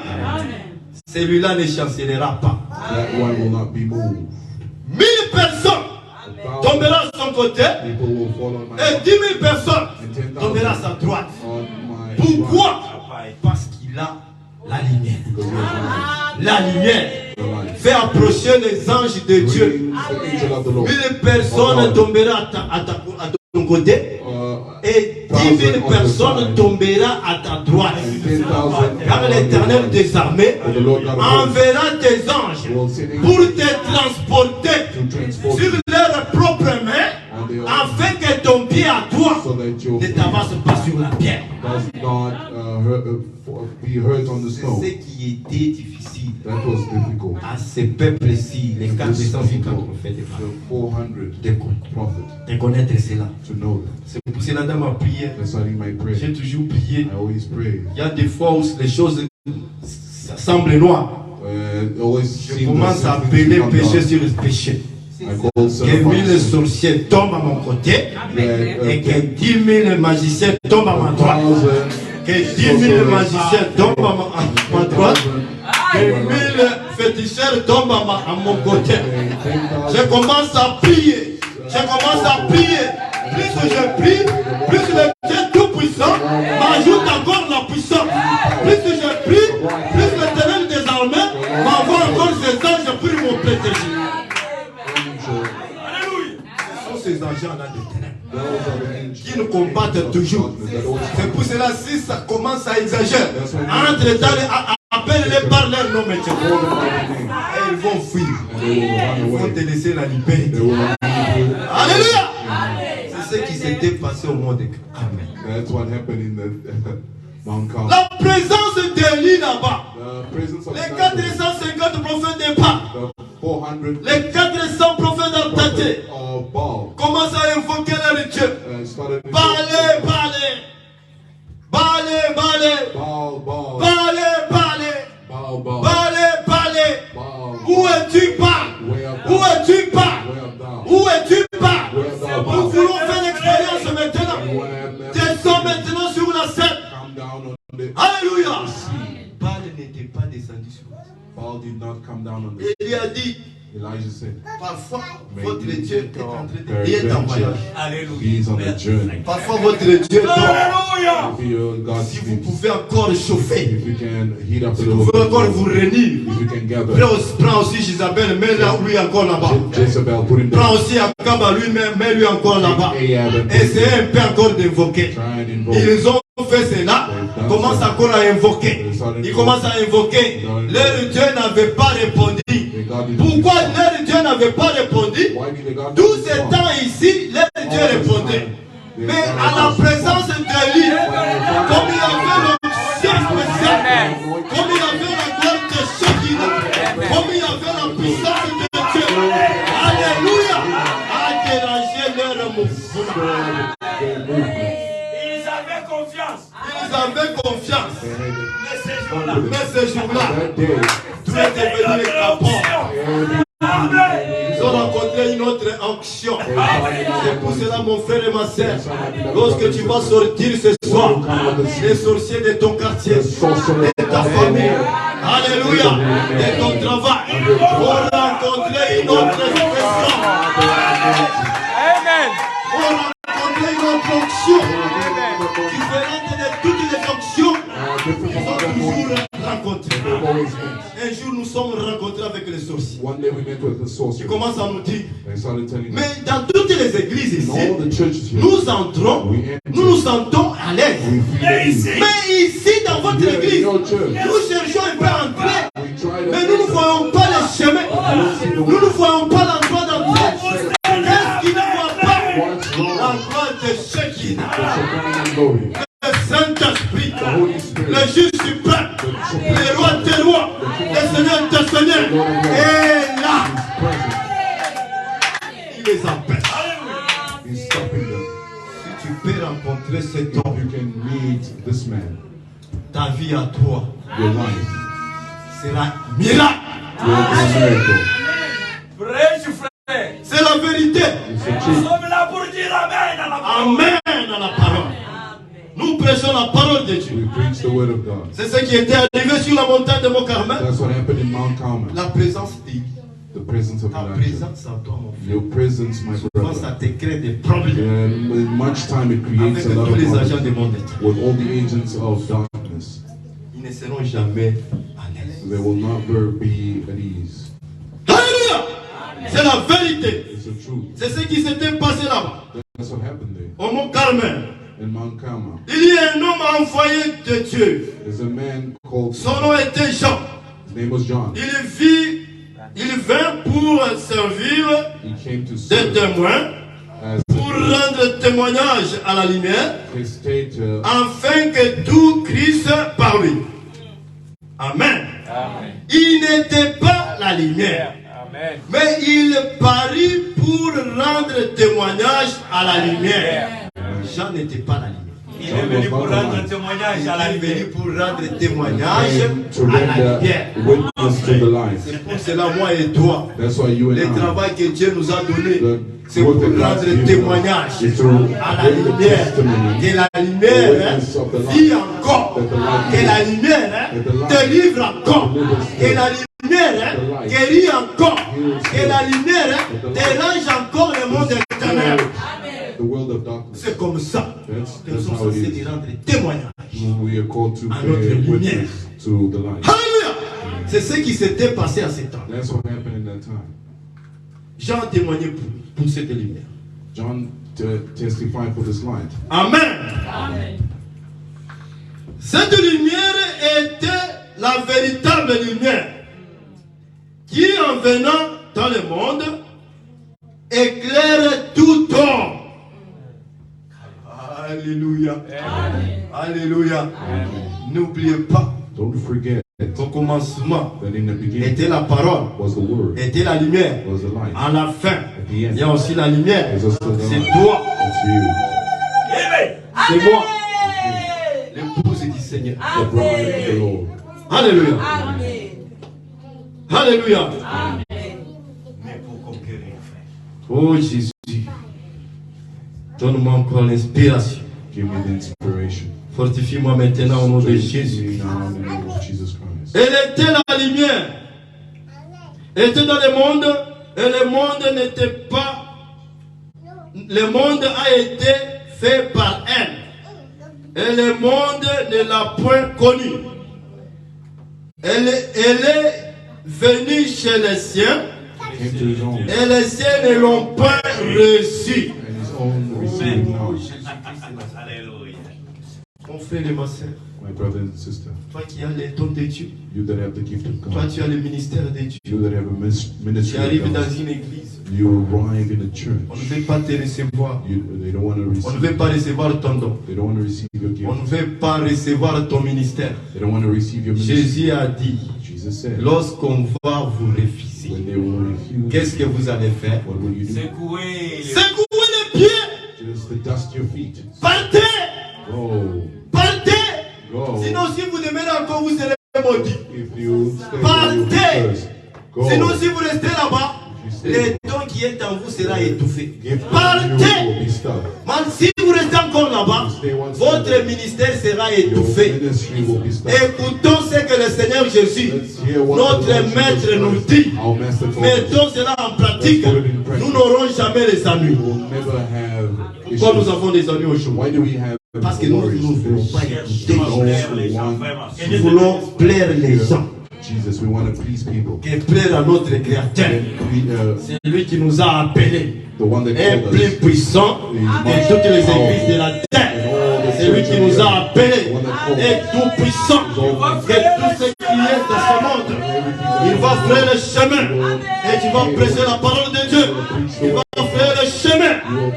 Celui-là ne chancellera pas. 1000 personnes tomberont à son côté et 10 000 personnes tomberont à sa droite. Pourquoi? Parce qu'il a la lumière. La lumière fait approcher les anges de Dieu. 1000 personnes tomberont à ton côté et 10 000 personnes tomberont à ta droite. Car l'Éternel des armées enverra tes anges pour te transporter sur leurs propres mains afin que ton pied à toi ne t'avance pas sur la pierre. C'est ce qui était difficile à ces peuples-ci, les 450 prophètes de connaître cela. C'est pour cela dans ma prière, j'ai toujours prié. Il y a des fois où les choses semblent noires. Je commence à appeler péché sur le péché. Que 1000 sorciers tombent à mon côté et que 10 000 magiciens tombent à ma droite. Que 10 000 magiciens tombent à ma droite. Que 1000 féticheurs tombent à mon côté. Je commence à prier. Je commence à prier. Plus je prie, plus le Dieu Tout-Puissant m'ajoute encore la puissance. Plus je prie, plus l'Éternel des armées m'envoie encore ses anges pour me protéger. Ces agents-là de ténèbres qui nous combattent toujours. C'est pour cela si ça commence à exagérer, entre temps, appelle-les par leur nom maintenant. Et ils vont fuir. Ils vont te laisser la liberté. Alléluia. C'est ce qui s'était passé au monde de Carmel. La présence d'Élie là-bas. Les 450 prophètes de Baal. Les 400 prophètes d'Artaté commencent à invoquer leur Dieu. Balé, balé. Balé, balé. Balé, balé. Balé, balé. Où es-tu, Baal? Où es-tu, Baal? Où es-tu, Baal? Nous voulons faire l'expérience maintenant. Descends maintenant sur la scène. Alléluia. Baal n'était pas descendu sur la scène. Il a dit, parfois votre Dieu est en train de est en voyage. Alléluia. Parfois votre Dieu dort. Alléluia. Si vous pouvez encore chauffer, si vous pouvez encore vous réunir, prends aussi Jézabel, mets-la lui encore là-bas. Prends aussi Akab, lui, mets-lui encore là-bas. Essayez un peu encore d'invoquer. Ils ont fait cela, commence encore à invoquer. Ils commencent à invoquer. Leur Dieu n'avait pas répondu. Pourquoi leur Dieu n'avait pas répondu? Tout ce temps ici, leur Dieu répondait. Mais à la présence d'Élie, comme il avait l'onction spéciale, comme il avait la gloire de Shekinah, comme il avait la puissance de Dieu, alléluia, a dérangé leur mouvement. avaient confiance. Ils avaient confiance. They had Mais ces jours-là, Mais ce jour-là, that day. tout est devenu écrapant. Amen. Ils ont rencontré une autre onction. C'est pour cela, mon frère et ma sœur, lorsque tu vas sortir ce soir, les sorciers de ton quartier, de ta famille, alléluia, de ton travail, vont rencontrer une autre expression. Amen. Vont rencontrer une autre onction. Différente de toutes les onctions qu'ils ont toujours rencontrées. Un jour, nous sommes rencontrés avec les sorciers. One day we met with the Ils sorcerer. commencent à nous dire, They started telling us, mais dans toutes les églises in ici, all the churches here, nous entrons, nous nous sentons à l'aise. we feel at ease. Mais ici, dans votre Here in église, your church, nous cherchons un peu à entrer, we try to mais nous ne voyons pas le chemin. Nous ne voyons pas l'endroit d'entrer. Qu'est-ce qui ne voit pas? what's wrong. L'endroit de Shekinah, The Shekinah glory, le Saint-Esprit, the Holy Spirit, le juge suprême, le roi des rois, le Seigneur des seigneurs. Et là, He's present. il les empêche. He's stopping them. Si tu peux rencontrer cet If homme, you can meet this man, ta vie à toi your life sera miracle. will be a miracle. Prêche, frère. C'est la vérité. It's the Nous truth. sommes là pour dire Amen à la parole. Amen à la parole. Nous prêchons la parole de Dieu. We preach the word of God. C'est ce qui était arrivé sur la montagne de Mont Carmel. That's what happened in Mount Carmel. La présence d'Élie. The presence of Ta Elijah. présence en toi, mon frère. Your presence, my Souvent, ça brother. te crée des problèmes And with much time, it creates avec a lot tous of les agents du problems monde éternel. with all the agents of darkness. Ils ne seront jamais à l'aise. They will never be at ease. Alléluia! C'est la vérité. It's the truth. C'est ce qui s'était passé là-bas, That's what happened there au Mont Carmel. in Mount Carmel. Il y a un homme envoyé de Dieu. There's a man called, Son nom était Jean. his name was John. Il vint pour servir He came to des serve témoins, as pour rendre témoignage à la lumière, a state afin que tout Christ par lui. Amen. Amen. Il n'était pas la lumière, Amen. mais il parut pour rendre témoignage à la lumière. Jean n'était pas la lumière. Il est venu pour rendre témoignage à la Il est venu lumière. pour rendre témoignage came to à la render lumière. witness to the light. C'est pour cela, moi et toi, That's why you le and I, travail que Dieu nous a donné, the c'est pour work that God's rendre given témoignage us is to à la give lumière. testimony Que la lumière vit encore. Que la lumière délivre encore. Que la lumière guérit encore. Que la lumière dérange encore le monde éternel. the world of darkness. C'est comme ça That's, que nous that's sommes how it censés is. rendre témoignage. We are called to À notre bear lumière. witness to the light. Alléluia! C'est ce qui s'était passé à ce temps. That's what happened in that time. Jean a témoigné pour cette lumière. John testified for this light. Amen. Cette lumière était la véritable lumière qui, en venant dans le monde, éclaire tout homme. Alléluia. Alléluia. N'oubliez pas, Don't forget au commencement that in the beginning était la parole, was the word, était la lumière. was the light. À la fin, At the il y end, a aussi la lumière. there's also the C'est light. toi, It's you, Amen. c'est moi, l'épouse du Seigneur. the bride of the Lord. Alléluia. Amen. Alléluia. Amen. Mais pour conquérir, frère. Oh Jésus, donne-moi encore l'inspiration. Give me the inspiration. Fortifie-moi maintenant au nom de Strengthen Jésus. me now in the name of Jesus Christ. Elle était la lumière. Elle était dans le monde et le monde n'était pas. Le monde a été fait par elle. Et le monde ne l'a point connue. Elle est venue chez les siens Came to his own, et les siens ne l'ont pas reçue. and his own received him not. Mon frère et ma soeur, My brother and sister, toi qui as les dons de Dieu, you that have the gift of toi God, tu as le ministère de Dieu, you that have a tu ministry arrives of dans God, une église, you arrive in a on ne church. veut pas te recevoir, They don't want to on ne receive. veut pas recevoir ton don, They don't want to receive your on gift. ne veut pas recevoir ton ministère. They don't want to receive your ministry. Jésus a dit, Jesus said, lorsqu'on va vous refuser, when they will refuse, qu'est-ce que vous allez faire? what will you do? Secouez les Secouez les pieds, Just to dust your feet. partez, Go. si vous demeurez encore, vous serez maudits. If you stay there, you'll be Partez. cursed. Go. Sinon, si vous restez là-bas, If you le stay, don qui est en vous sera étouffé. gift in you Partez. will be stopped. Man, si vous restez encore là-bas, votre ministère sera Your étouffé. ministry will be stopped. Écoutons ce que le Seigneur Jésus, Let's hear what notre the Lord maître, Jesus nous Christ, dit. our master told us. Mettons cela en pratique. Nous n'aurons jamais les We ennuis. will never have Pourquoi nous issues. avons des ennuis aujourd'hui? Why do we have Parce que nous worries? ne voulons pas Because écouter. Nous voulons plaire les gens. Jesus, we want to please people. Que plaire à notre Créateur. C'est lui qui nous a appelés. The one that Est called plus us. puissant que toutes les églises de la terre. C'est lui qui nous a appelés. Est tout puissant que tout ce qui est dans ce monde. Il va faire le chemin. Et tu vas prêcher la parole de Dieu. Il va faire le chemin.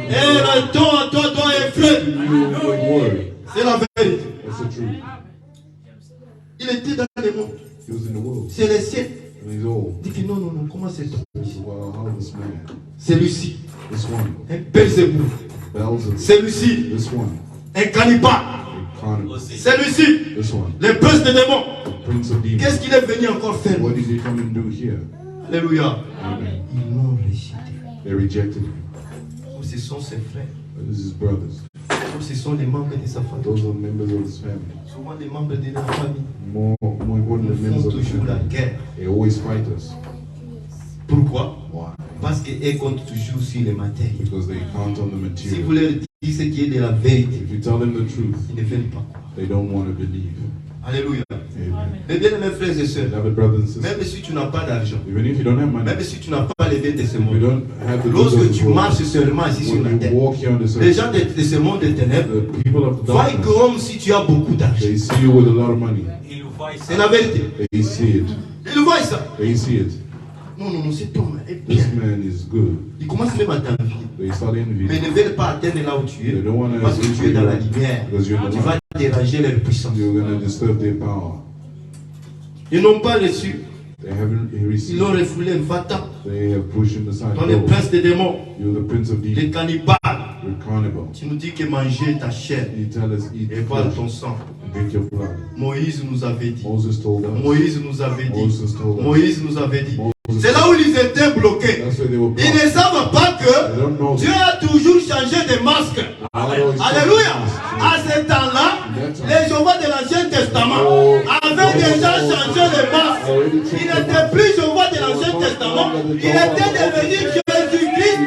Et le don à toi doit effleurer. C'est la vérité. That's the truth. Il était dans le monde. He was in the world. C'est le ciel. And he's old. Il dit que non, non, non, comment c'est toi? Well, how this man? Celui-ci, This one. un Belzébuth. Beelzebub. Celui-ci, This one. un cannibale. A carnivore. Celui-ci, This one. le prince des démons. Prince of demons. Qu'est-ce qu'il est venu encore faire? What did he come and do here? Alléluia. Amen. Ils l'ont rejeté. They rejected him. Oh, ce sont ses frères. This is his brothers. Oh, ce sont les membres de sa famille. Those are members of his family. Souvent les membres de la famille. More important than Ils members font of his toujours la family. guerre. They always fight us. Pourquoi? Why? Parce qu'ils comptent toujours sur les matériels. Because they count on the Si vous material. leur dites ce qui est de la vérité, If you tell them the truth, ils ne veulent pas. they don't want to believe. Alléluia. Amen. Mes bien-aimés frères et sœurs, Beloved brothers and sisters, même si tu n'as pas d'argent, even if you don't have money, même si tu n'as pas les biens de ce if you monde, don't have the goods of lorsque this tu world, marches seulement ici sur la when terre, you walk here on this les earth, gens de ce monde des ténèbres the people of the voient darkness, comme si tu as beaucoup d'argent. they see you with a lot of money. C'est la vérité. They see it. Ils voient ça. They see it. Non, non, non, cet homme est This bien. man is good. Ils commencent même à t'envier. They start envying. Mais ils ne veulent pas atteindre là où tu They es. don't want to Parce que tu es dans la lumière. because you're in Tu the vas light. déranger leur puissance. You're going to disturb their power. Ils n'ont pas reçu. They haven't Ils received. l'ont refoulé, va-t'en. They have pushed him aside. Dans les Go. princes des démons, You're the prince of les demons. cannibales. You're carnivore. Tu nous dis que manger ta chair You tell us eat et boire flesh ton sang. and drink your blood. Moïse nous avait dit. Moses told us. Moïse nous avait dit. Moses told us. Moïse nous avait dit. Moses- C'est là où ils étaient bloqués. That's why they were Ils blocked. ne savent pas They que don't know. Dieu a toujours changé de masque. Alléluia. À ce temps-là, les Jéhovah de l'Ancien Testament avaient déjà changé de masque. Il n'était plus Jéhovah de l'Ancien Testament. Il était devenu Jésus-Christ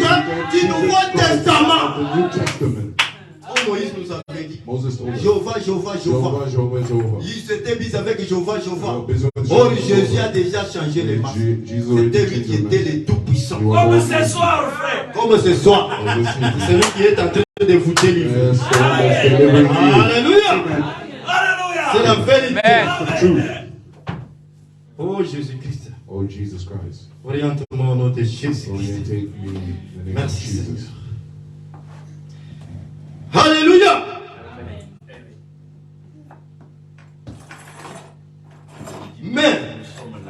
du Nouveau Testament. The New Testament. Oh, Moïse nous avait dit. Moses told us. Jéhovah, Jéhovah, Jéhovah. Jehovah, Jehovah, Jehovah. Ils s'étaient mis avec Jéhovah, Jéhovah. You're busy with Or Jehovah, Jésus Jehovah. a déjà changé les masques. Jesus already C'était lui changed qui the était mask. le Tout-Puissant. You are Comme holy. ce soir, frère. Comme ce soir, c'est lui qui est en train de vous délivrer. Yes, the one that's delivering you. Alléluia. C'est la Alléluia. vérité. The truth. Oh Jésus-Christ. Oh, Jesus Christ. Oriente-moi au nom de Jésus-Christ. Orientate me in the name of Merci Jesus. Seigneur. Alléluia. Mais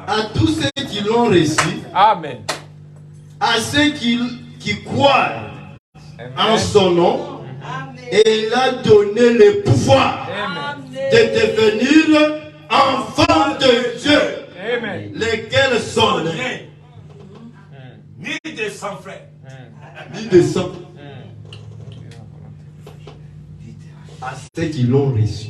à tous ceux qui l'ont reçu, Amen. à ceux qui croient en son nom, et il a donné le pouvoir de devenir enfants de Dieu, Amen. lesquels sont nés Rien. Ni de sang, frère. ni de sang. À ceux qui l'ont reçu,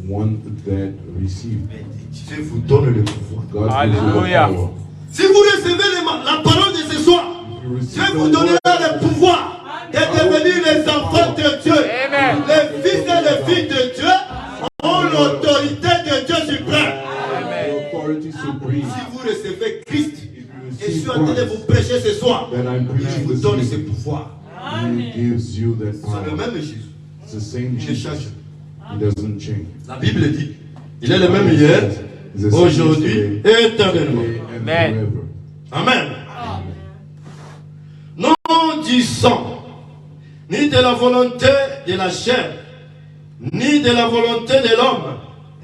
One that received. Dieu vous donne le pouvoir. God gives you the Hallelujah. power. Si vous recevez la parole de ce soir, You Dieu receive vous the donnera word. le pouvoir de devenir les enfants de Dieu. Amen. Les fils et les filles de Dieu ont l'autorité de Dieu suprême. The authority supreme. Si vous recevez Christ, If you et je suis receive en train de vous Christ, prêcher ce soir, then I'm il preaching vous this donne ce evening. pouvoir. He gives you that C'est le power. même Jésus. It's the same Il ne Jesus. change. He doesn't change. La Bible dit, il est le même hier, He's the same aujourd'hui yesterday, et éternellement. today, and Amen. forever. Amen. Non du sang, ni de la volonté de la chair, ni de la volonté de l'homme,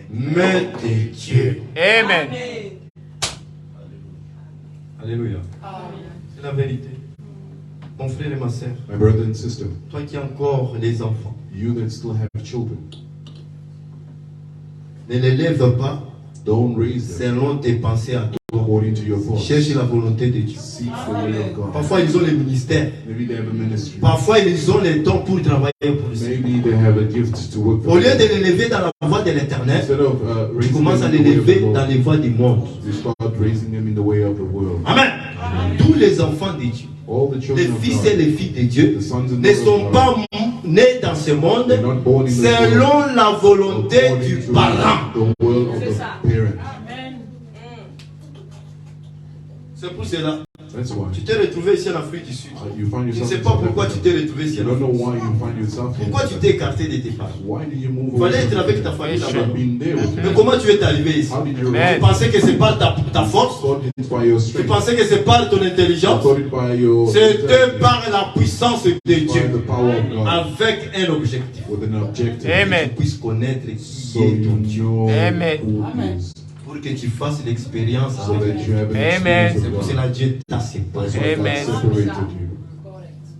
mais de Dieu. Amen. Alléluia. C'est la vérité. Mon frère et ma soeur, My brother and sister, toi qui as encore les enfants, you that still have children, Ne les lève pas Don't raise them selon tes pensées à toi. according to your thoughts. Cherche la volonté de Dieu. Seek the will of God. Parfois, ils ont les ministères. Maybe they have a ministry. Parfois, ils ont les dons pour travailler pour le Seigneur. Maybe they have a gift to work Au for lieu God. de les lever dans la voie de l'éternel, Instead of tu raising commences à them les in the way of lever the dans world, les voies du monde. you start raising them in the way of the world. Amen. Tous les enfants de Dieu, All the les children of fils et God, les filles de Dieu, the sons and ne daughters sont of pas God, nés dans ce monde they're not born in this world selon la volonté du according to parent. the will of the parent. C'est pour cela. That's why Tu t'es retrouvé ici en Afrique du Sud. you find Tu ne yourself sais in pas South pourquoi tu Africa. t'es retrouvé ici You en don't know Afrique. why you find yourself here. Pourquoi tu t'es écarté de tes parents? Why did you move Il fallait away être from avec them? ta famille You should là-bas. have been there with Mais them. comment tu es arrivé ici? How did you Tu arrive? pensais que c'est par ta force? Thought it's by your Tu strength. pensais que c'est par ton I intelligence? thought it by your C'était par la puissance de by Dieu. the power of God Avec un objectif. with an objective. Amen. Que tu puisses connaître qui So est ton you Dieu. know Amen. who is. Pour que tu fasses l'expérience So avec that Dieu. you have an Amen. experience C'est of pour God. cela que Dieu t'a séparé. That's why God Amen. separated you.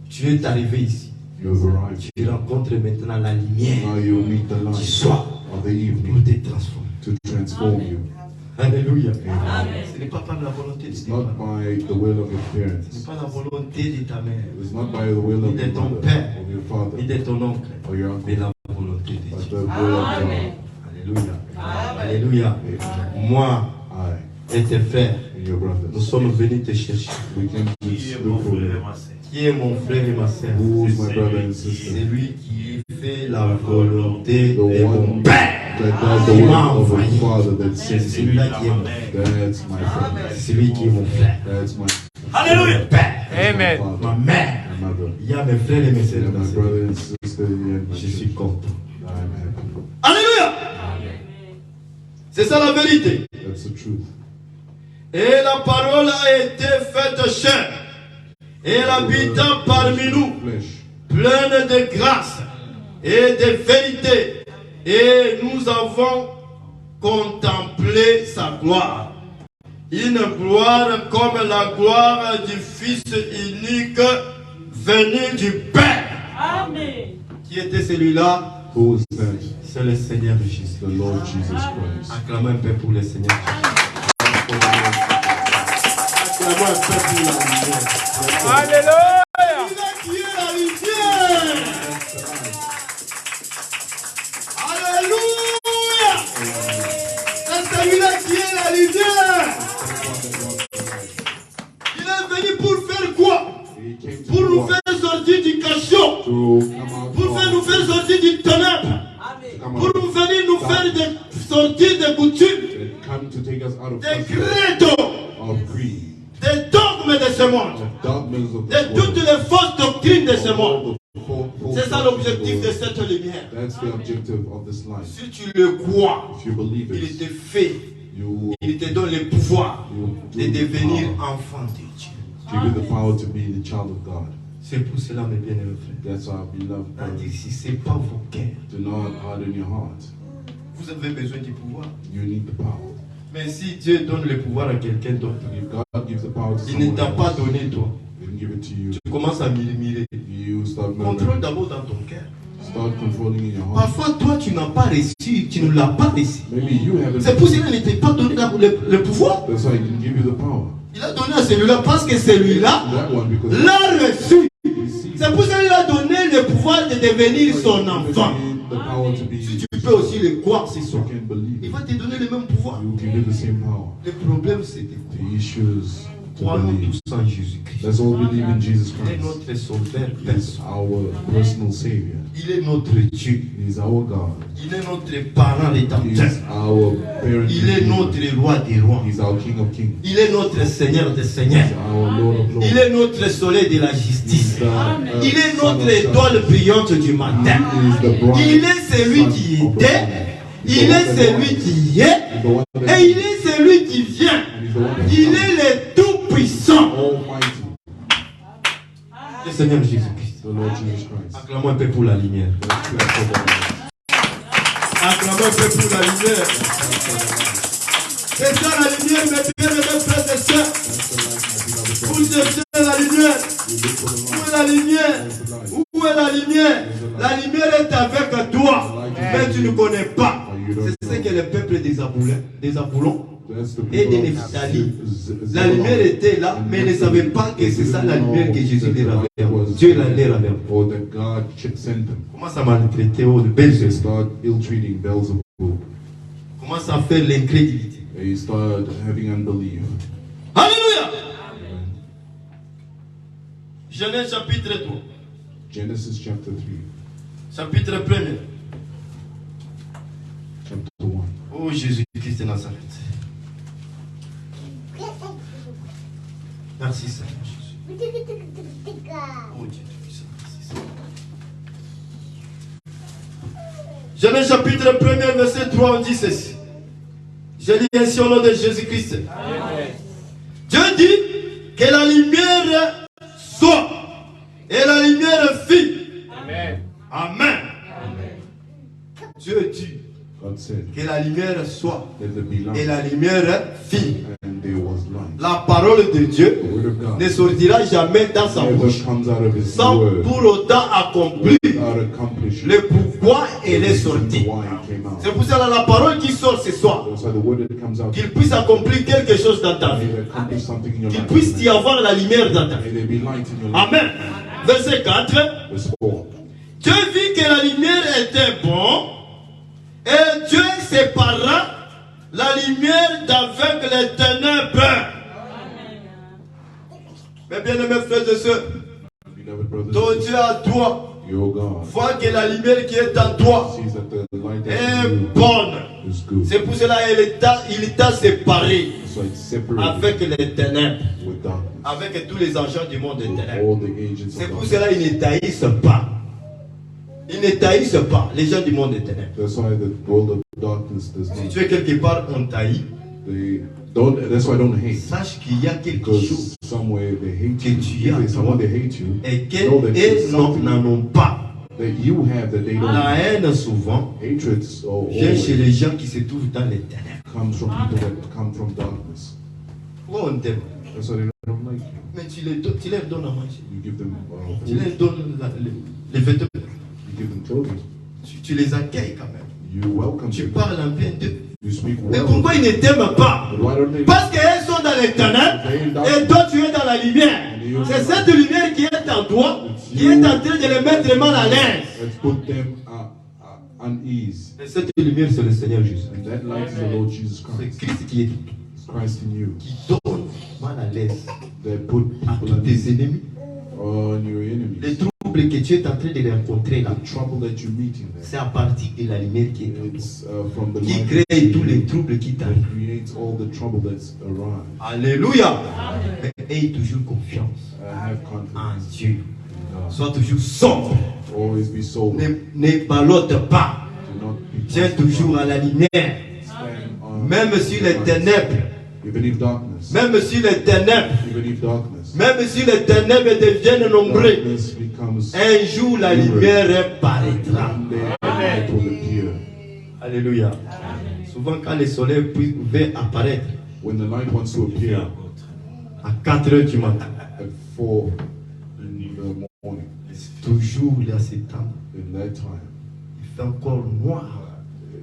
Tu es arrivé ici. You have arrived. Tu rencontres maintenant la lumière Now you meet the du light soir of the pour evening te transformer. to transform you. Alléluia. Amen. Ce n'est pas par la volonté de It's tes not parents. by the will of your Ce n'est parents. pas la volonté de ta mère, It's not by the will ni of de your ton mother, père, of your father, ni de ton oncle, or your mais uncle, la volonté de but Dieu. the will of God. Alléluia. Alléluia. Moi I et tes frères, and your nous brothers, sommes venus te chercher. we came to Qui est mon look for frère et you. ma sœur? Qui est mon frère et ma sœur? Who is my C'est brother and lui sister? C'est lui qui fait la volonté The de mon one Père. that does the Il will m'a of envoyé. the Father that C'est sends you. celui-là qui est mon frère. That's my friend. C'est lui qui est mon frère. That's my Alléluia. Père, Amen. ma father, mère. my mother. Il y a mes frères et mes And sœurs dans my cette brother vie. and sister and my Je suis church. content. I'm happy. Alléluia. C'est ça la vérité. That's the truth. Et la parole a été faite chair. Et elle habita parmi nous, Flesh. pleine de grâce et de vérité. Et nous avons contemplé sa gloire. Une gloire comme la gloire du Fils unique venu du Père. Amen. Qui était celui-là? Who is that? C'est le Seigneur Jésus. The Lord Jesus Christ. Acclamons un peu pour le Seigneur Jésus. Acclamons un peu pour la lumière. Alléluia. Celui-là qui est la lumière. Alléluia. C'est celui-là qui est la lumière. Il est venu pour faire quoi? He came to Pour nous walk, faire sortir du cachot. to come out Pour nous faire sortir du ténèbre. to come Pour out nous venir nous faire sortir des coutumes, and come to take us out of des custom, credos, of creed, des dogmes de ce monde, of dogmas of de this toutes world, les fausses doctrines de ce of monde. all the false C'est ça doctrines of l'objectif the de world. cette lumière. That's the objective of this life. Si tu le crois, If you believe il it, te fait, you il te donne le pouvoir you de do the devenir power, enfant de Dieu. give you the power to be the child of God. C'est pour cela, mes bien-aimés frères. That's our beloved On dit, brothers. si ce n'est pas vos cœurs, Do not harden your heart. vous avez besoin du pouvoir. You need the power. Mais si Dieu donne le pouvoir à quelqu'un d'autre, If God gives the power to il ne someone t'a pas else, donné toi. He didn't give it to you. Tu commences à murmurer. You start Contrôle murmuring. d'abord dans ton cœur. Start controlling in your heart. Parfois, toi, tu n'as pas reçu, tu ne l'as pas reçu. Maybe you haven't. C'est pour cela qu'il ne t'a pas donné le pouvoir. That's why He didn't give you the power. Il a donné à celui-là parce que celui-là That one because l'a reçu. He received C'est pour cela qu'il a donné le pouvoir de devenir son enfant. the power to be. Si tu peux aussi le croire, c'est You ça. can believe Il it. va te donner le même pouvoir. He will give you the same power. Le problème, c'est de The quoi? issues to Croyons believe. tous en Jésus-Christ. Let's all believe in Jesus Il est Christ. notre sauveur He is personnel. our personal Savior. Il est notre Dieu. He is our God. Il est notre parent He rédempteur. is our parent. Il est notre roi des rois. He is our King of Kings. Il est notre Seigneur des He seigneurs. is our Lord of Lords. Il est notre soleil de la justice. He is the, Il est Son notre of étoile justice. brillante du matin. He is the bright Il est celui son qui of the était. morning. He's Il the one est that celui was. qui est. He's the one that Et il est celui qui vient. And he's the one that Il comes. est le tout-puissant. Almighty. Le Seigneur Jésus-Christ. The Lord Jesus Christ. Acclamons un peu pour la lumière. Let's clap for God. Acclamons un peu pour la lumière. C'est ça la lumière, mes bien-aimés frères et sœurs. That's the light, my beloved Vous brothers. cherchez la lumière. You look for the Où est light. la lumière? There's the light. Où est la lumière? La lumière est avec toi, mais tu ne connais pas. But you You don't C'est ce know. que le peuple des Aboulons That's the et people de of Nephtali. Z- La lumière était là, mais ils ne savaient pas que c'est ça la lumière que Jésus leur avait envoyée. Dieu leur avait envoyée. Or that God sent them. Comment ça maltraiter oh, de belles They choses. start ill-treating Beelzebub. Comment ça fait l'incrédulité. They start having unbelief. Alléluia. Genèse chapitre 3. Genesis chapter 3, Chapitre 1er. chapter 1. Oh Jésus-Christ de Nazareth. Merci Seigneur Jésus. Oh Dieu puissant, merci Seigneur. Genèse chapitre 1er, verset 3, on dit ceci. Je lis ainsi au nom de Jésus-Christ. Dieu dit que la lumière soit et la lumière fit. Amen. Amen. Dieu dit God said, que la lumière soit let there be et light, la lumière fit. and there was light. La parole de Dieu The word of God ne sortira jamais dans sa never bouche comes out of his sans word pour autant accomplir without accomplishing le pourquoi elle est sortie. why it came out. C'est pour cela la parole qui sort ce soir, That's why the word that comes out, qu'il puisse accomplir quelque chose dans ta may vie, it accomplish something in your qu'il life. puisse y avoir la lumière dans ta vie. May there be light in your life. Amen. Verset 4. Verse 4. Dieu vit que la lumière était bon et Dieu sépara la lumière d'avec les ténèbres. Mes bien-aimés frères et sœurs, Beloved brothers ton and Dieu à toi, sisters, your God voit que la lumière qui est en toi sees that the light that's est in you bonne. is good. C'est pour cela qu'il t'a séparé So it's separated avec les ténèbres, with darkness. avec tous les agents du monde des With ténèbres. all the agents C'est of pour darkness. cela qu'ils ne taillissent pas. Ils ne taillissent pas, les gens du monde des ténèbres. That's why the world of darkness does Si not. tu es quelque part, on taillit. They don't. That's why they don't hate. Sache qu'il y a quelque chose Because somewhere they hate que you. tu If as, there's someone they hate you, et know that qu'elles there's something n'en ont pas. that you have that they don't. La haine, souvent, Hatred vient chez always les gens qui se trouvent dans les ténèbres. comes from people that come from darkness. Pourquoi on t'aime? That's why they don't like you. Mais tu leur donnes à manger. You give them Tu food, leur donnes les vêtements. you give them clothing, Tu les accueilles quand même. you welcome Tu them, parles en bien d'eux. you speak Mais well. pourquoi ils ne t'aiment pas? But why don't they? Parce qu'elles sont dans les ténèbres et toi tu es dans la lumière. C'est cette lumière qui est en toi qui est en train de les mettre mal à l'aise. Let's put them unease. Et cette lumière, c'est le Seigneur Jésus. And that light is the Lord Jesus C'est Christ. Christ qui est It's Christ in you qui donne mal à l'aise that put à people tous at tes ease ennemis. on your enemies. Les troubles que tu es en train de rencontrer là, The trouble that you're meeting there, c'est à partir de la lumière qui est en toi, it's from the qui light crée that's in tous les you troubles qui that t'arrivent. creates all the trouble that's around. Alléluia. Mais aie toujours confiance Have en confidence Dieu. in God. Sois toujours sombre. Always be sober. Ne ballotte pas. Do not be Tiens toujours à la lumière. Stand on Même sur les the light. ténèbres. Even if darkness, Même si les ténèbres. even if darkness, Même si les ténèbres deviennent nombreux. darkness becomes Un jour la lumière paraîtra. one day the light will appear. Alléluia. Souvent quand le soleil veut apparaître When the light wants to appear à 4 heures du matin. at 4 in the morning, Toujours là c'est temps. in that time, Il fait encore noir.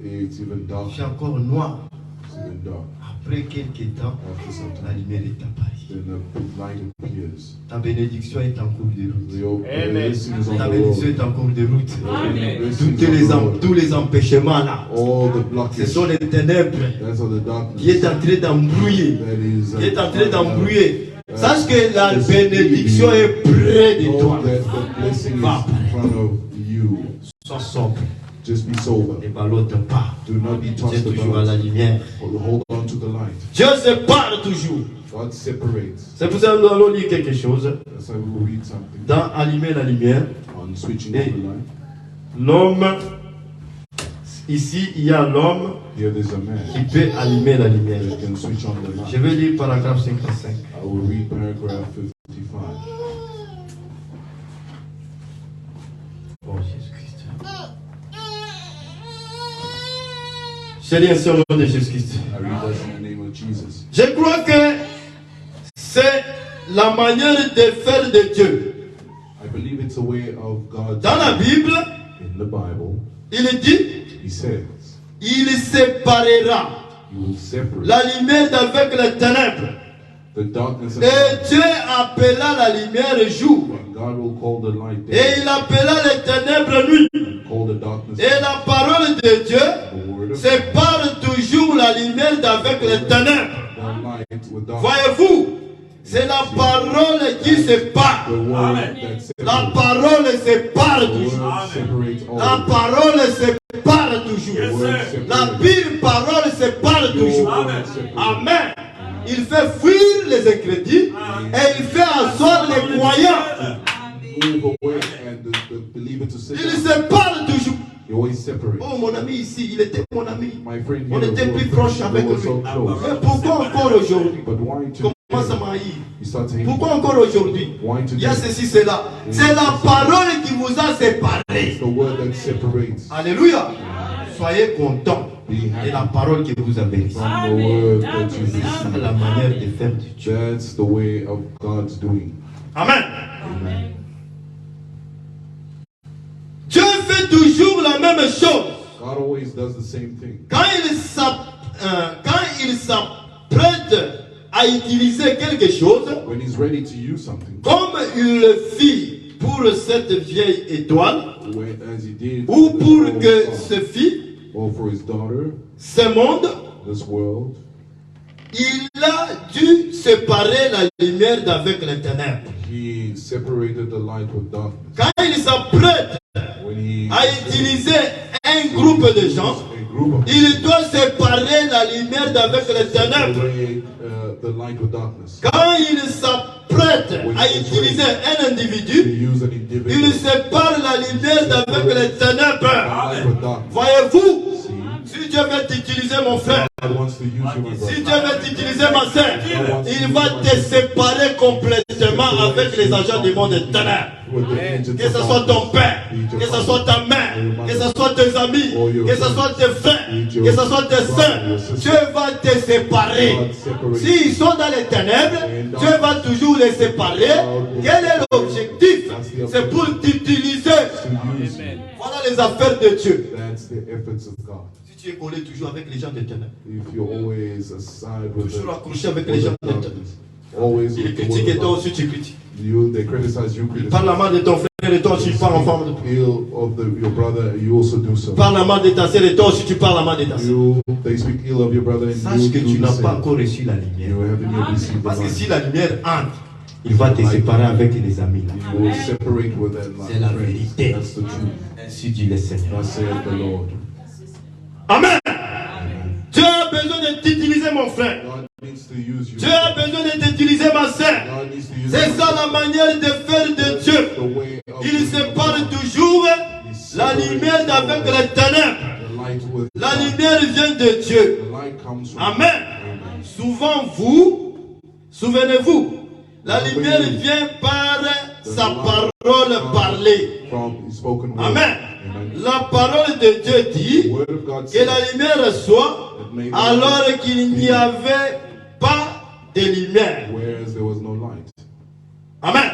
it's even dark. Il fait encore noir. It's even dark. Après quelques temps, After some la time, lumière est apparue. then the light appears. Ta bénédiction est en cours de route. The blessing is on Ta the bénédiction road. est en cours de route. The blessing is on the road. Tous les empêchements là, All the ce blockages, sont les ténèbres that's all the qui est darkness en train d'embrouiller. that is Qui est en train d'embrouiller. Sache que la bénédiction est près de know toi. that the blessing is in front of you. Sois sobre. Just be sober. Ne ballotte pas. Do not be Tiens tossed toujours à la about. lumière. Hold on to the light. Dieu sépare toujours. God separates. C'est pour ça que nous allons lire quelque chose. That's why we will read something Dans Allumer la lumière, on switching on the light. l'homme, ici il y a l'homme Here there's a qui man peut allumer la lumière. that can switch on the Je light. vais lire paragraphe 55. I will read paragraph 55. Oh Jésus-Christ. Je lis ainsi au nom de Jésus-Christ. I read that in the name of Jesus. Je crois que c'est la manière de faire de Dieu. I believe it's a way of God. Dans la Bible, In the Bible, il dit, He says, il séparera He will separate la lumière d'avec les ténèbres. the darkness and Et light. Dieu appela la lumière jour. And God will call the light Et day il appela les ténèbres nuit. and call the darkness Et la parole de Dieu the word of sépare toujours la lumière d'avec les ténèbres. the light with darkness. Voyez-vous, c'est la parole qui sépare. The word Amen. that La separates. parole sépare The toujours. word separates all. La parole sépare toujours. Yes, sir. La pure parole sépare toujours. Amen. Amen. Il fait fuir les incrédules et il fait asseoir les croyants. Move away and the believer to sit Il down. sépare toujours. He always separates. Oh, mon ami ici, il était mon ami. My friend On here, était we plus were proche avec we were so lui. close. Mais pourquoi encore aujourd'hui? But why today? Comment ça m'a eu? You start to hate Pourquoi me. encore aujourd'hui? Why Il y a today? ceci, cela. C'est la parole qui vous a séparés. It's the word that separates Alléluia. Soyez contents de la parole que vous avez reçue. from the word that you C'est ça receive. la manière de faire de Dieu. That's the way of God's doing. Amen. Dieu fait toujours la même chose. God always does the same thing. Quand il s'apprête à utiliser quelque chose, When he's ready to use something, comme il le fit pour cette vieille étoile, as he did ou for the pour whole que song, ce fille, or for his daughter, ce monde, this world, il a dû séparer la lumière d'avec les ténèbres. he separated the light with darkness. Quand il s'apprête When he à utiliser un groupe de gens, a group of il doit séparer la lumière d'avec les ténèbres. separate the light with darkness. Quand il s'apprête à utiliser un To individu, use an il individual, sépare la lumière d'avec les ténèbres. light with darkness. Voyez-vous, See, si Dieu veut t'utiliser, mon frère, God wants to use you, my si brother. Dieu veut t'utiliser, ma sœur, il va te séparer complètement avec les agents du monde des ténèbres. With the agents Que ce of soit ton darkness. père, que ce soit ta mère, que ce soit tes amis, que ce soit tes frères, que ce soit tes soeurs, Dieu va te séparer. S'ils sont dans les ténèbres, Dieu va toujours les séparer. Quel est l'objectif? C'est pour t'utiliser. To use you. Voilà les affaires de Dieu. That's the efforts of God. Si tu es collé toujours avec les gens des ténèbres, If you're always aside with toujours the, accroché avec les with gens the des ténèbres, darkness, always ils with the critiquent et word toi of aussi tu critiques. God. They criticize you, Ils parlent la criticize. main de ton frère et toi aussi tu parles en forme de Ill of your brother, you also do so. Parle la main de ta sœur et toi aussi tu parles la main de ta sœur. They speak ill of your brother and Sache you que do tu the n'as pas same. encore reçu la lumière. You haven't yet received the Parce que light. si la lumière entre, il va te séparer avec les amis là. You will separate with that light. C'est la friends. vérité. That's the truth. Ainsi dit le Seigneur. Thus saith the Lord. Amen. Dieu a besoin de t'utiliser, mon frère. God needs to use you. Dieu a besoin de t'utiliser, ma sœur. God needs to use C'est you. ça la manière de faire de Dieu. The way of Il doing sépare it. toujours la lumière d'avec les ténèbres. The light with La lumière vient de Dieu. The light comes from Amen. Souvent, souvenez-vous, la lumière vient par sa parole parlée. from his spoken word. Amen. Amen. La parole de Dieu The dit word of God que says la lumière soit alors qu'il n'y avait pas de lumière. whereas there was no light. Amen.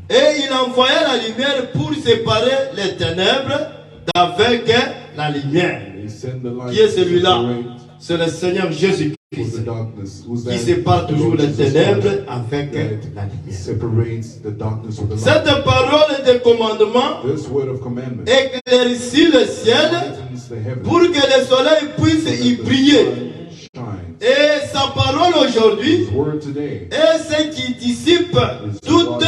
Et il envoya la lumière pour séparer les ténèbres d'avec la lumière. He sent the light Qui est to celui-là? separate C'est le Seigneur with the Jésus-Christ darkness. Who's qui that? sépare toujours Lord les Jesus ténèbres Christ avec that la lumière. separates the darkness with the light. Cette parole de commandement This word of commandment éclaircit le ciel lightens the heavens. pour que le soleil puisse y briller. Shines. Et sa parole aujourd'hui His word today est ce qui dissipe toutes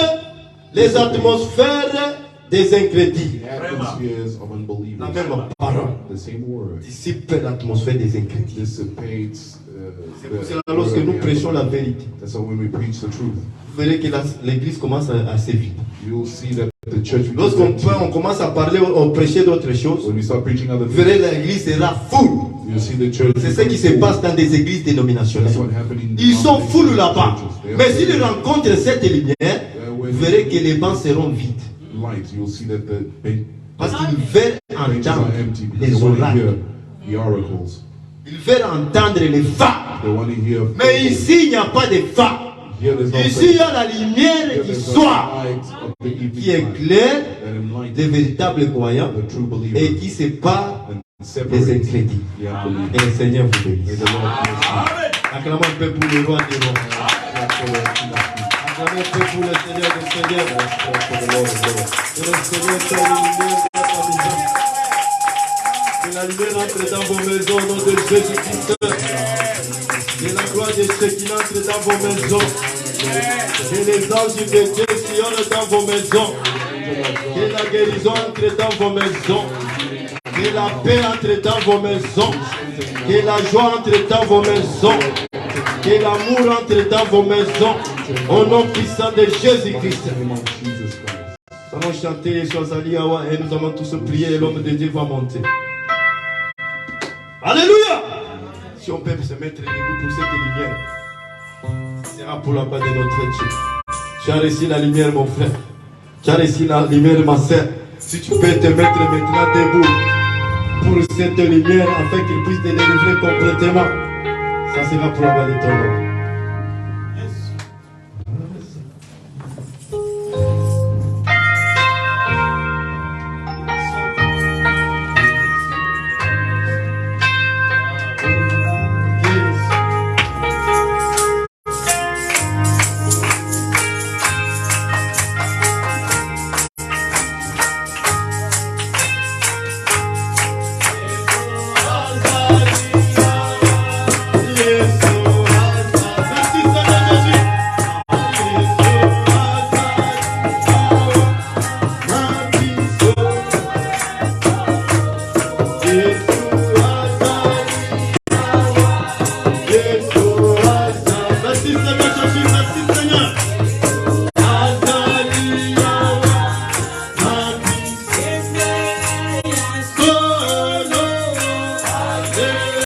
les atmosphères des incrédules. the atmospheres of La unbelievers. même parole The same word dissipe l'atmosphère des incrédules. dissipates C'est pour cela lorsque nous prêchons la vérité, And so when we preach the truth, vous verrez que l'église commence à s'éviter. you'll see that the church begins Lorsqu'on to empty. on commence à parler, on prêcher d'autres choses, When we start preaching other vous things, verrez l'église sera full. you'll see the church. C'est ce qui se passe dans des églises dénominationnelles. That's what happened in Ils sont full là-bas. churches. They Mais are s'ils rencontrent cette lumière, vous verrez que les bancs seront vides. light, you'll see that the Parce qu'ils veulent benches are entendre empty les because they want to hear oracles. the oracles. Ils veulent entendre les fables. They want to hear. Mais ici, il n'y a pas de fables. Here there's no Ici, il y a la lumière Here qui there's the soit, light of the evening qui light éclaire that enlightens des véritables croyants the true et believers qui sépare and les separate incrédules. the unbelievers. Et le Seigneur vous May bénisse. the Lord bless you. Amen. Acclamons un peu pour le roi des rois. Acclamons un peu pour le Seigneur des seigneurs. Et le Seigneur soit la lumière de votre maison. Que la lumière entre dans vos maisons au nom de Jésus-Christ. Que la gloire de Shekinah entre dans vos maisons. Que les anges de Dieu sillonnent dans vos maisons. Que la guérison entre dans vos maisons. Que la paix entre dans vos maisons. Que la joie entre dans vos maisons. Que l'amour entre dans vos maisons. Au nom puissant de Jésus-Christ. In the name of Jesus Christ. Nous allons chanter Soisali Awa et nous allons tous prier et l'homme de Dieu va monter. Alléluia! Si on peut se mettre debout pour cette lumière, ce sera pour la gloire de notre Dieu. Tu as reçu la lumière, mon frère. Tu as reçu la lumière, ma soeur. Si tu peux te mettre maintenant debout pour cette lumière afin qu'il puisse te délivrer complètement, ça sera pour la gloire de ton nom.